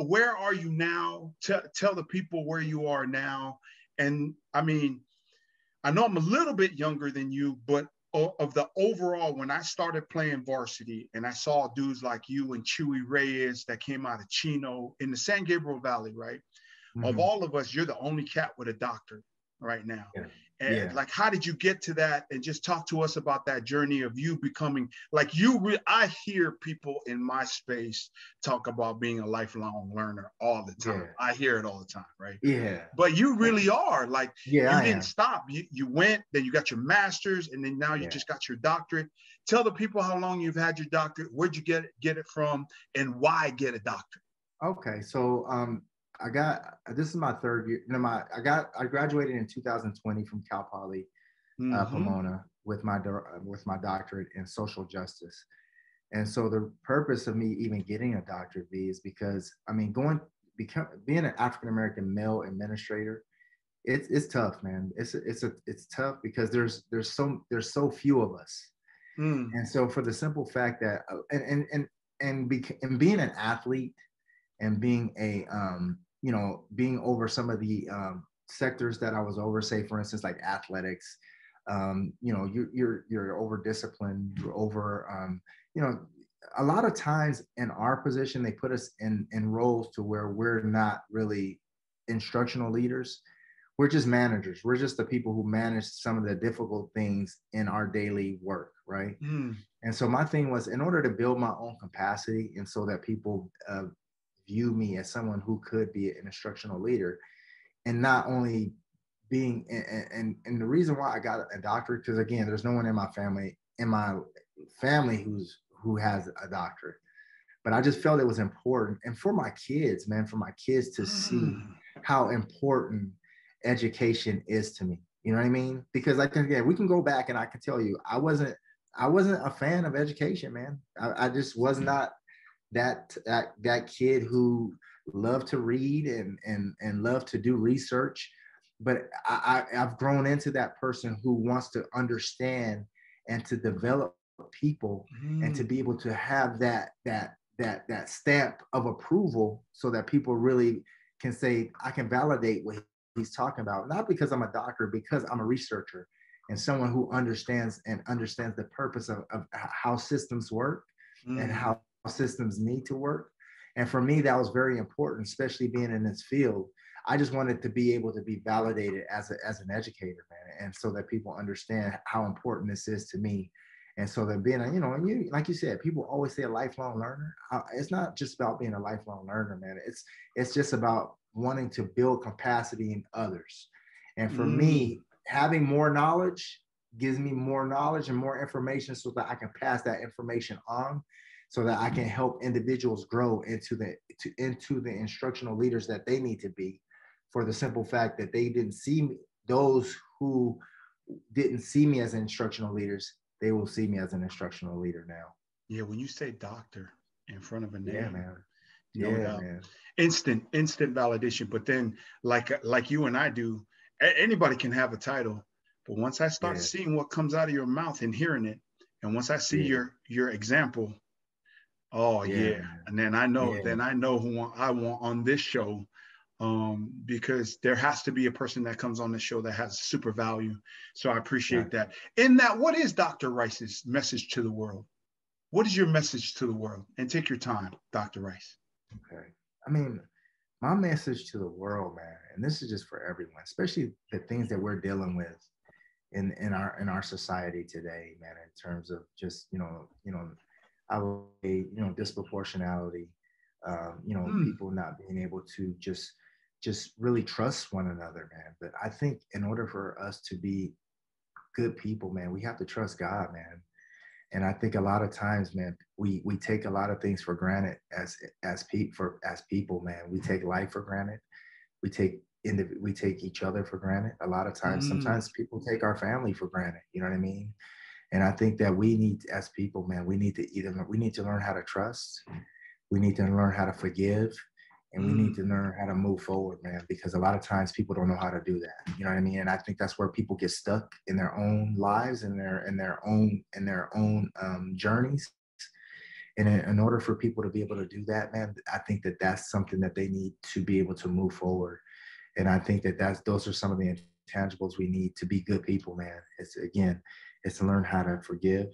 where are you now? Tell the people where you are now. And I mean, I know I'm a little bit younger than you, but of the overall, when I started playing varsity and I saw dudes like you and Chewy Reyes that came out of Chino in the San Gabriel Valley, right? Mm-hmm. Of all of us, you're the only cat with a doctorate right now. Yeah. And like, how did you get to that? And just talk to us about that journey of you becoming like I hear people in my space talk about being a lifelong learner all the time. Yeah. I hear it all the time, right? Yeah. But you really are like, you didn't stop. You went, then you got your master's, and then now you just got your doctorate. Tell the people how long you've had your doctorate, where'd you get it from, and why get a doctorate? Okay, so this is my third year. I graduated in 2020 from Cal Poly Pomona with my doctorate in social justice. And so the purpose of me even getting a doctorate is because, I mean, being an African-American male administrator, it's tough, man. It's tough because there's so few of us. And so for the simple fact that and being an athlete and being being over some of the sectors that I was over, say for instance, like athletics, you're over disciplined, you're over, a lot of times in our position, they put us in roles to where we're not really instructional leaders. We're just managers. We're just the people who manage some of the difficult things in our daily work, right? And so my thing was, in order to build my own capacity and so that people view me as someone who could be an instructional leader, and not only being, and the reason why I got a doctorate, because again, there's no one in my family who has a doctorate, but I just felt it was important. And for my kids, man, for my kids to see how important education is to me. You know what I mean? Because we can go back and I can tell you, I wasn't a fan of education, man. I just was not that kid who loved to read and loved to do research. But I've grown into that person who wants to understand and to develop people and to be able to have that stamp of approval so that people really can say, I can validate what he's talking about, not because I'm a doctor, because I'm a researcher and someone who understands the purpose of how systems work and how systems need to work. And for me, that was very important, especially being in this field. I just wanted to be able to be validated as an educator, man, and so that people understand how important this is to me. And so that being and like you said, people always say a lifelong learner. It's not just about being a lifelong learner, man. It's just about wanting to build capacity in others. And for me, having more knowledge gives me more knowledge and more information so that I can pass that information on, so that I can help individuals grow into the instructional leaders that they need to be, for the simple fact that they didn't see me. Those who didn't see me as instructional leaders, they will see me as an instructional leader now. Yeah, when you say doctor in front of a name, man. Man. Instant validation. But then like you and I do, anybody can have a title, But once I start seeing what comes out of your mouth and hearing it, and once I see your example, and then I know who I want on this show, because there has to be a person that comes on the show that has super value. So I appreciate that. In that, what is Dr. Rice's message to the world? What is your message to the world? And take your time, Dr. Rice. Okay. I mean, my message to the world, man, and this is just for everyone, especially the things that we're dealing with in our society today, man, in terms of just, I would say, disproportionality, people not being able to just really trust one another, man. But I think in order for us to be good people, man, we have to trust God, man. And I think a lot of times, man, we take a lot of things for granted as people, man. We take life for granted. We take each other for granted. A lot of times, sometimes people take our family for granted. You know what I mean? And I think that we need, as people, man, we need to learn how to trust. We need to learn how to forgive. And we need to learn how to move forward, man, because a lot of times people don't know how to do that. You know what I mean? And I think that's where people get stuck in their own lives and their own journeys. And in order for people to be able to do that, man, I think that that's something that they need to be able to move forward. And I think that those are some of the intangibles we need to be good people, man. It's to learn how to forgive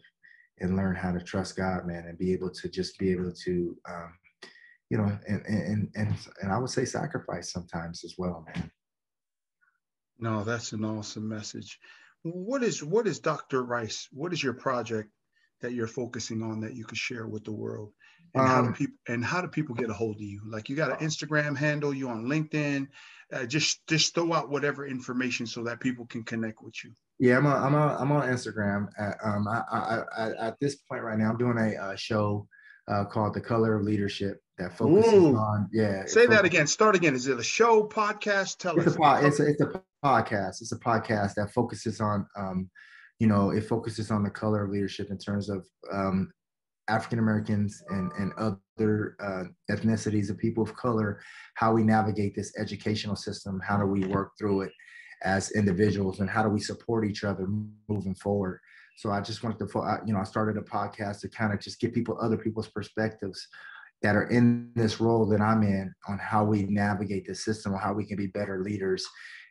and learn how to trust God, man, and be able to and I would say sacrifice sometimes as well, man. No, that's an awesome message. What is Dr. Rice? What is your project that you're focusing on that you could share with the world? And how do people get a hold of you? Like, you got an Instagram handle, you on LinkedIn? Just throw out whatever information so that people can connect with you. Yeah, I'm on Instagram. At this point right now, I'm doing a show called The Color of Leadership that focuses on Say that again. Start again. Is it a show, podcast? Tell us. It's a podcast. It's a podcast that focuses on it focuses on the color of leadership in terms of African Americans and other ethnicities of people of color, how we navigate this educational system, how do we work through it as individuals, and how do we support each other moving forward. So I just wanted to, I started a podcast to kind of just give other people's perspectives that are in this role that I'm in on how we navigate the system, or how we can be better leaders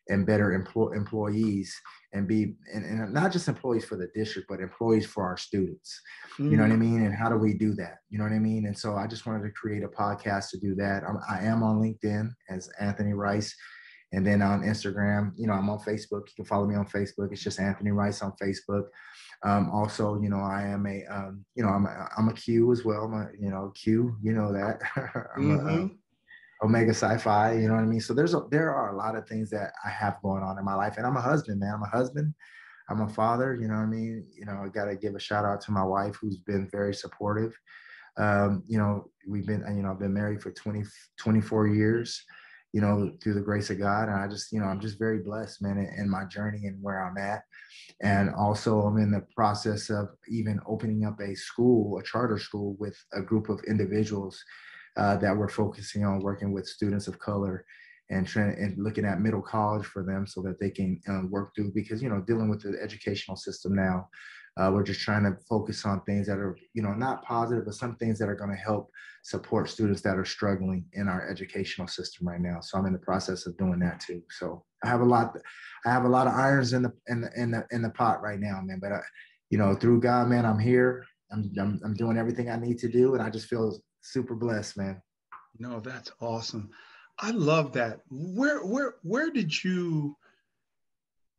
and better employees, and not just employees for the district, but employees for our students. You know what I mean? And how do we do that? You know what I mean? And so I just wanted to create a podcast to do that. I am on LinkedIn as Anthony Rice. And then on Instagram, I'm on Facebook. You can follow me on Facebook. It's just Anthony Rice on Facebook. Also, I am I'm a Q as well. I'm a Q, that. I'm Omega Sci-Fi, you know what I mean? So there are a lot of things that I have going on in my life. And I'm a husband, man. I'm a husband. I'm a father, you know what I mean? I got to give a shout out to my wife, who's been very supportive. We've been, I've been married for 24 years, through the grace of God. And I just, I'm just very blessed, man, in my journey and where I'm at. And also I'm in the process of even opening up a charter school with a group of individuals that we're focusing on working with students of color and looking at middle college for them so that they can work through, because, dealing with the educational system now, we're just trying to focus on things that are, not positive, but some things that are going to help support students that are struggling in our educational system right now. So I'm in the process of doing that too. So I have a lot of irons in the pot right now, man. But through God, man, I'm here. I'm doing everything I need to do, and I just feel super blessed, man. No, that's awesome. I love that. Where did you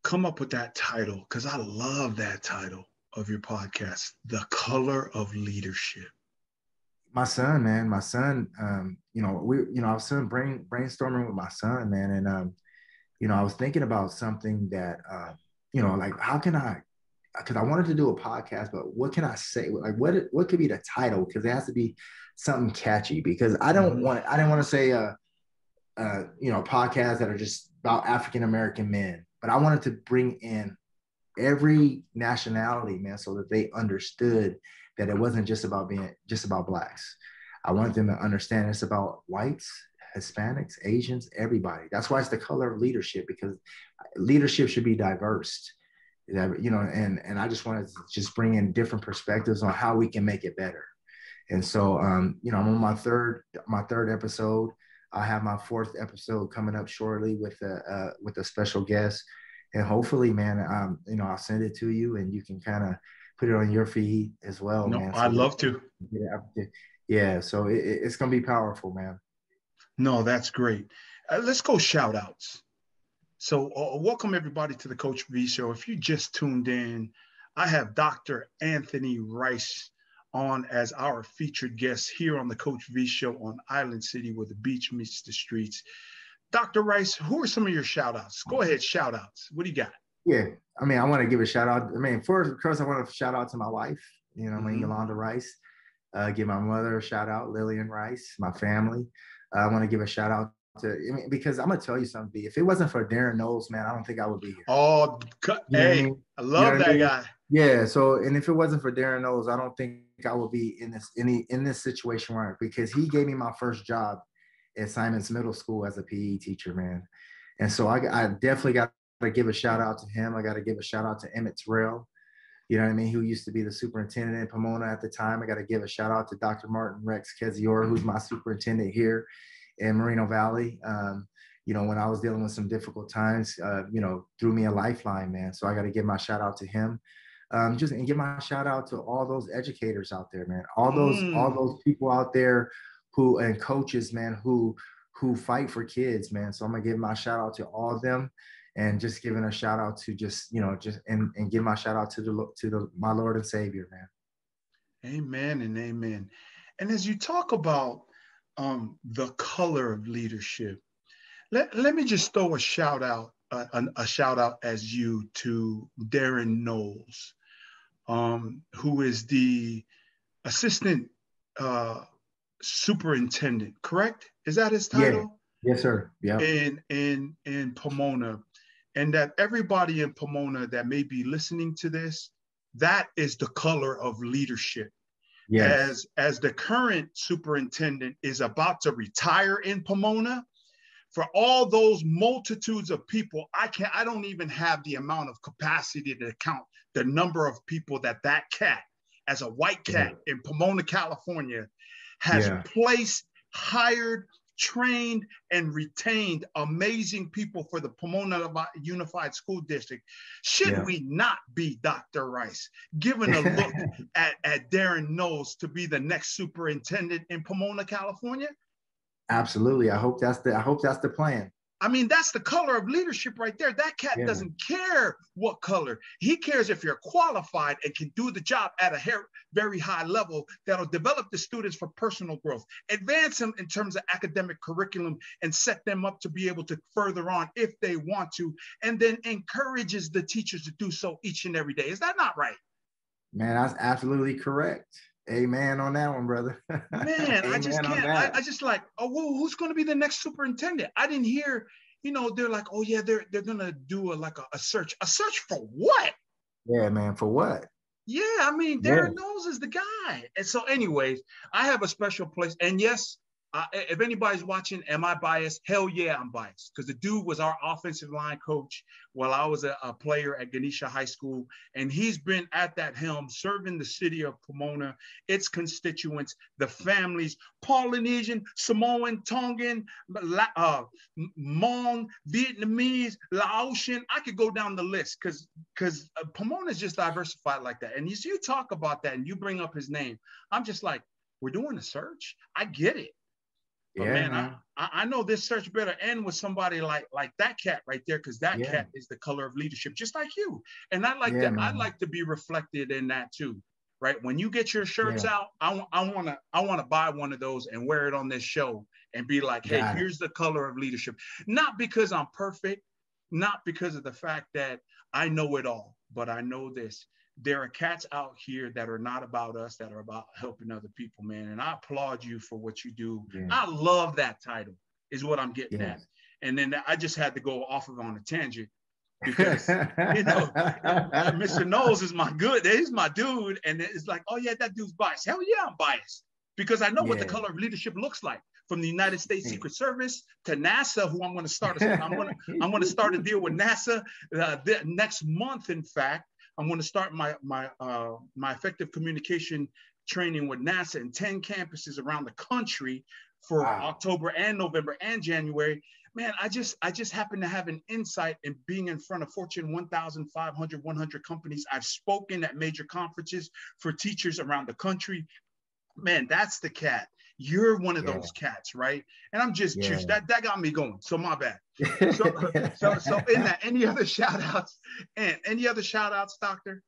come up with that title? Because I love that title of your podcast, The Color of Leadership. My son, man, I was brainstorming with my son, man. And, I was thinking about something that, like, how can because I wanted to do a podcast, but what can I say? Like, what could be the title? Because it has to be something catchy, because I didn't want to say, podcasts that are just about African-American men, but I wanted to bring in every nationality, man, so that they understood that it wasn't just about Blacks. I wanted them to understand it's about whites, Hispanics, Asians, everybody. That's why it's the color of leadership, because leadership should be diverse. You know, and I just wanted to just bring in different perspectives on how we can make it better. And so, you know, I'm on my third episode. I have my fourth episode coming up shortly with a special guest, and hopefully, man, you know, I'll send it to you, and you can kind of put it on your feed as well, No, man. So I'd love to. Yeah. So it's gonna be powerful, man. No, that's great. Let's go shout outs. So welcome everybody to the Coach V Show. If you just tuned in, I have Dr. Anthony Rice on as our featured guest here on the Coach V Show on Island City, where the beach meets the streets. Dr. Rice, who are some of your shout outs? Go ahead, shout outs. What do you got? Yeah, I mean, I want to give a shout out. I mean, first, I want to shout out to my wife, you know, I mean, Yolanda Rice. Give my mother a shout out, Lillian Rice, my family. I want to give a shout out because I'm gonna tell you something. If it wasn't for Darren Knowles, man, I don't think I would be here. Oh, hey, I mean? I love that guy. Yeah. So, and if it wasn't for Darren Knowles, I don't think I would be in this situation where, because he gave me my first job at Simon's Middle School as a PE teacher, man. And so I definitely got to give a shout out to him. I got to give a shout out to Emmett Terrell, you know what I mean, who used to be the superintendent in Pomona at the time. I got to give a shout out to Dr. Martin Rex Keziora, who's my superintendent here in Moreno Valley. You know, when I was dealing with some difficult times, you know, threw me a lifeline, man. So I got to give my shout out to him. And give my shout out to all those educators out there, man. All those people out there and coaches, man, who fight for kids, man. So I'm gonna give my shout out to all of them, and just giving a shout out to and give my shout out to my Lord and Savior, man. Amen and amen. And as you talk about the color of leadership, let me just throw a shout out as you to Darren Knowles, who is the assistant superintendent, correct? Is that his title? Yeah. Yes, sir. Yeah. In Pomona, and that everybody in Pomona that may be listening to this, that is the color of leadership. Yes. As the current superintendent is about to retire in Pomona, for all those multitudes of people, I don't even have the amount of capacity to count the number of people that cat, as a white cat in Pomona, California, has placed, hired, trained, and retained amazing people for the Moreno Valley Unified School District. Should we not be, Dr. Rice, giving a look at Darren Knowles to be the next superintendent in Pomona, California? Absolutely. I hope that's the plan. I mean, that's the color of leadership right there. That cat doesn't care what color. He cares if you're qualified and can do the job at a very high level that'll develop the students for personal growth, advance them in terms of academic curriculum, and set them up to be able to further on if they want to, and then encourages the teachers to do so each and every day. Is that not right? Man, that's absolutely correct. Amen on that one, brother. Man, I just can't. I just like, oh, well, who's going to be the next superintendent? I didn't hear, you know, they're like, oh yeah, they're going to do a search. A search for what? Yeah, man, for what? Yeah, I mean, Darren Knowles is the guy. And so anyways, I have a special place. And yes, if anybody's watching, am I biased? Hell yeah, I'm biased. Because the dude was our offensive line coach while I was a player at Ganesha High School. And he's been at that helm serving the city of Pomona, its constituents, the families, Polynesian, Samoan, Tongan, Hmong, Vietnamese, Laotian. I could go down the list because Pomona is just diversified like that. And as you talk about that and you bring up his name, I'm just like, we're doing a search. I get it. But man, I know this search better end with somebody like that cat right there, because that cat is the color of leadership, just like you. And I like that. I like to be reflected in that too, right? When you get your shirts out, I want to buy one of those and wear it on this show and be like, hey, here's the color of leadership. Not because I'm perfect, not because of the fact that I know it all, but I know this. There are cats out here that are not about us, that are about helping other people, man. And I applaud you for what you do. Yeah. I love that title, is what I'm getting at. And then I just had to go off of on a tangent because, you know, Mr. Knowles is he's my dude. And it's like, oh yeah, that dude's biased. Hell yeah, I'm biased, because I know what the color of leadership looks like. from the United States Secret Service to NASA, who I'm going to start. I'm going to start a deal with NASA next month. In fact, I'm going to start my effective communication training with NASA in 10 campuses around the country for October and November and January. Man, I just happen to have an insight in being in front of Fortune 1,500, 100 companies. I've spoken at major conferences for teachers around the country. Man, that's the cat. You're one of those cats, right? And I'm just juiced. That got me going. So my bad. So in that, any other shout outs? And any other shout outs, Doctor?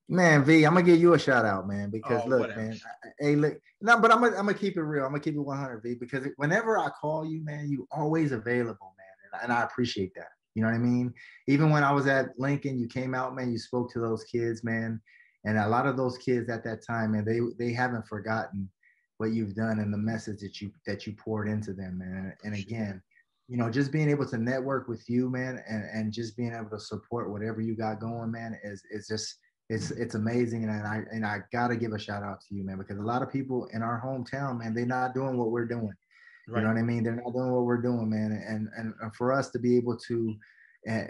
Man, V, I'm gonna give you a shout out, man, because look, whatever. man. Hey, look, no, but I'm gonna keep it real. I'm gonna keep it 100, V, because whenever I call you, man, you always available, man, and I appreciate that. You know what I mean? Even when I was at Lincoln, you came out, man. You spoke to those kids, man, and a lot of those kids at that time, man, they haven't forgotten what you've done and the message that you poured into them, man. And again, you know, just being able to network with you, man, and just being able to support whatever you got going, man, is just. It's amazing, and I gotta give a shout out to you, man, because a lot of people in our hometown, man, they're not doing what we're doing. Right. You know what I mean? They're not doing what we're doing, man, and for us to be able to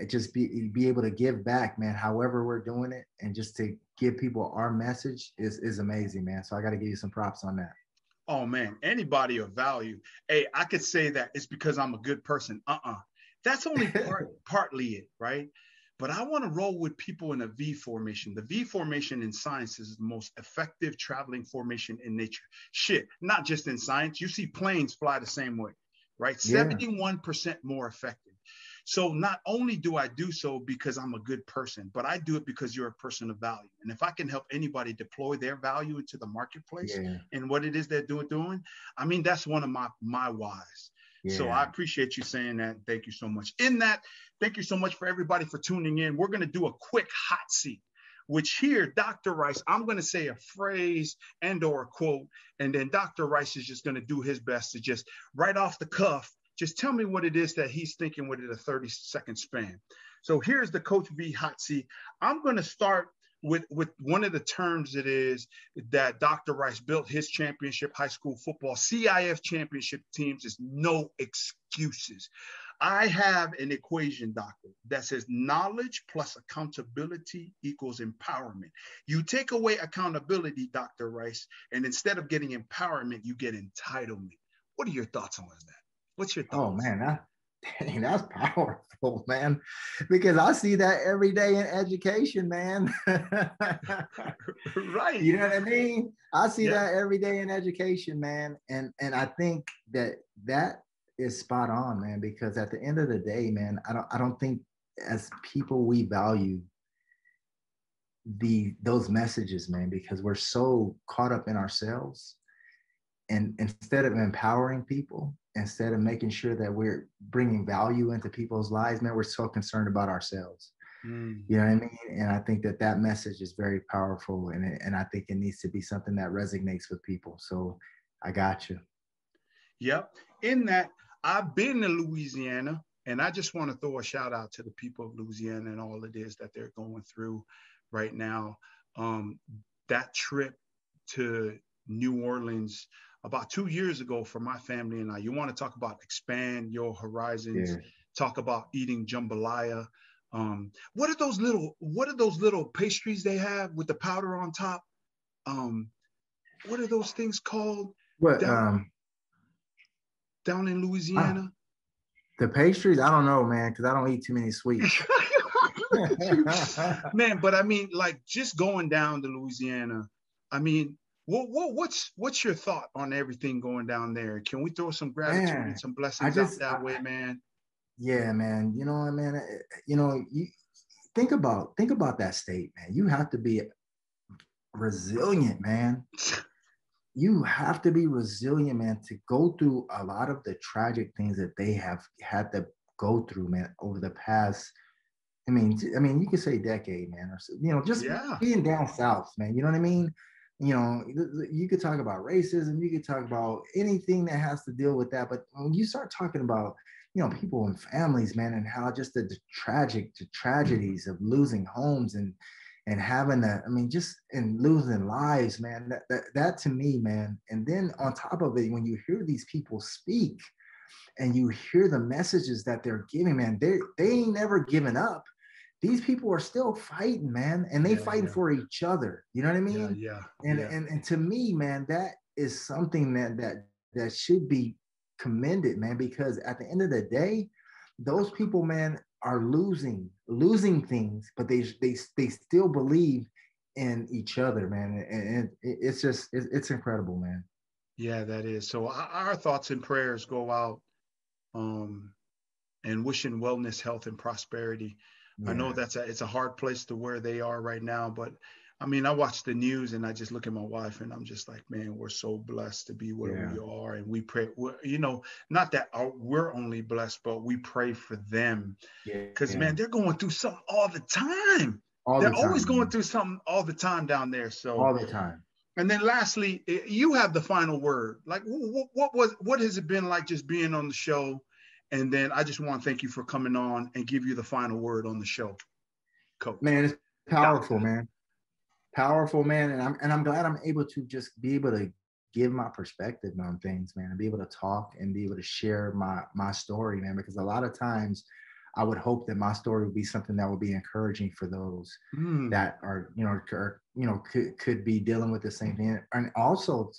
just be able to give back, man, however we're doing it, and just to give people our message is amazing, man. So I got to give you some props on that. Oh man, anybody of value. Hey, I could say that it's because I'm a good person. That's only partly it, right? But I want to roll with people in a V formation. The V formation in science is the most effective traveling formation in nature. Shit, not just in science. You see planes fly the same way, right? Yeah. 71% more effective. So not only do I do so because I'm a good person, but I do it because you're a person of value. And if I can help anybody deploy their value into the marketplace and what it is they're doing, I mean, that's one of my whys. Yeah. So I appreciate you saying that. Thank you so much. In that, thank you so much for everybody for tuning in. We're going to do a quick hot seat, which here, Dr. Rice, I'm going to say a phrase and or a quote, and then Dr. Rice is just going to do his best to just right off the cuff, just tell me what it is that he's thinking within a 30-second span. So here's the Coach V hot seat. I'm going to start with one of the terms it is that Dr. Rice built his championship high school football CIF championship teams is no excuses. I have an equation, doctor, that says knowledge plus accountability equals empowerment. You take away accountability, Dr. Rice, and instead of getting empowerment, you get entitlement. What are your thoughts on that? What's your thoughts? Oh man, that's powerful, man, because I see that every day in education, man. Right. You know what I mean? I see that every day in education, man. And I think that is spot on, man, because at the end of the day, man, I don't think as people we value those messages, man, because we're so caught up in ourselves. And instead of empowering people, instead of making sure that we're bringing value into people's lives, man, we're so concerned about ourselves. You know what I mean? And I think that message is very powerful, and I think it needs to be something that resonates with people. So I got you. Yep. In that, I've been to Louisiana, and I just want to throw a shout out to the people of Louisiana and all it is that they're going through right now. That trip to New Orleans about 2 years ago for my family and I. You want to talk about expand your horizons, talk about eating jambalaya. What are those little pastries they have with the powder on top? What are those things called? What down in Louisiana? The pastries? I don't know, man, because I don't eat too many sweets. Man, but I mean, like just going down to Louisiana, I mean, what's your thought on everything going down there? Can we throw some gratitude and some blessings out that way, man? Yeah, man. You know, man. You know, you think about that state, man. You have to be resilient, man. You have to be resilient, man, to go through a lot of the tragic things that they have had to go through, man, over the past. I mean, you could say decade, man, or you know, just being down south, man. You know what I mean? You know, you could talk about racism, you could talk about anything that has to deal with that. But when you start talking about, you know, people and families, man, and how just the tragedies of losing homes and and having that, I mean, just and losing lives, man, that to me, man. And then on top of it, when you hear these people speak and you hear the messages that they're giving, man, they ain't never given up. These people are still fighting, man, and they fighting for each other. You know what I mean? And to me, man, that is something that should be commended, man, because at the end of the day, those people, man, are losing things, but they still believe in each other, man, and it's just it's incredible, man. Yeah, that is. So our thoughts and prayers go out, and wishing wellness, health, and prosperity. Yeah. I know it's a hard place to where they are right now, but I mean, I watch the news and I just look at my wife and I'm just like, man, we're so blessed to be where we are. And we pray, not that we're only blessed, but we pray for them. Because, man, they're going through something all the time. They're always going through something all the time down there. So all the time. And then lastly, you have the final word. Like, what has it been like just being on the show? And then I just want to thank you for coming on and give you the final word on the show, Coach. Man, it's powerful, man. Powerful, man. And I'm glad I'm able to just be able to give my perspective on things, man, and be able to talk and be able to share my story, man, because a lot of times I would hope that my story would be something that would be encouraging for those that are, could be dealing with the same thing. And also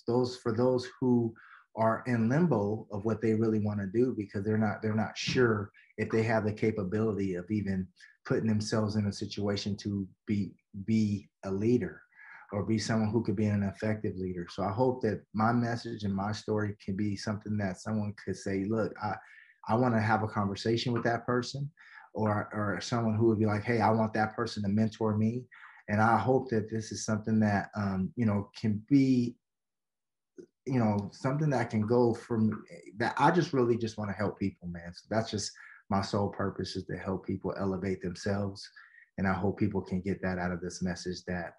for those who are in limbo of what they really want to do, because they're not sure if they have the capability of even putting themselves in a situation to be a leader or be someone who could be an effective leader. So I hope that my message and my story can be something that someone could say, look, I want to have a conversation with that person, or someone who would be like, hey, I want that person to mentor me. And I hope that this is something that, can be, something that can go from that. I just really just want to help people, man. So that's just my sole purpose, is to help people elevate themselves. And I hope people can get that out of this message that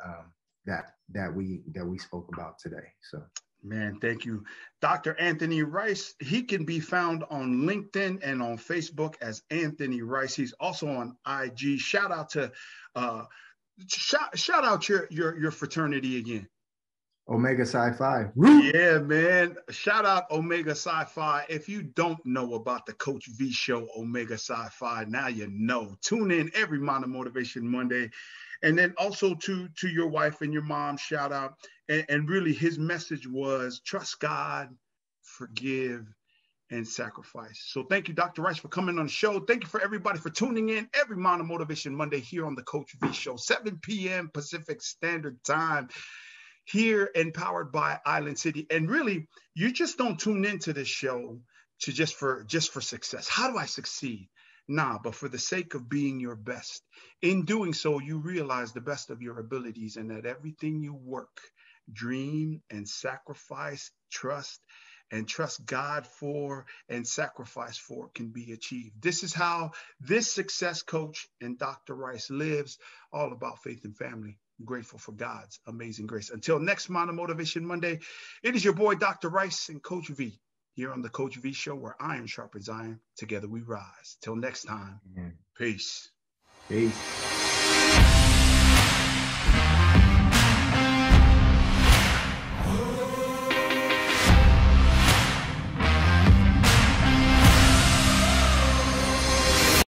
we spoke about today. So, man, thank you. Dr. Anthony Rice, he can be found on LinkedIn and on Facebook as Anthony Rice. He's also on IG. Shout out to shout out your fraternity again. Omega Psi Phi. Yeah, man. Shout out Omega Psi Phi. If you don't know about the Coach V Show, Omega Psi Phi, now you know. Tune in every Modern Motivation Monday. And then also to your wife and your mom, shout out. And really his message was trust God, forgive, and sacrifice. So thank you, Dr. Rice, for coming on the show. Thank you for everybody for tuning in every Modern Motivation Monday here on the Coach V Show, 7 p.m. Pacific Standard Time. Here and powered by Island City. And really, you just don't tune into this show to just for success. How do I succeed? Nah, but for the sake of being your best. In doing so, you realize the best of your abilities, and that everything you work, dream, and sacrifice, trust God for and sacrifice for can be achieved. This is how this success coach and Dr. Rice lives, all about faith and family. Grateful for God's amazing grace. Until next Modern Motivation Monday, it is your boy, Dr. Rice, and Coach V here on the Coach V Show, where iron sharpens iron. Together we rise. Till next time, peace. Peace.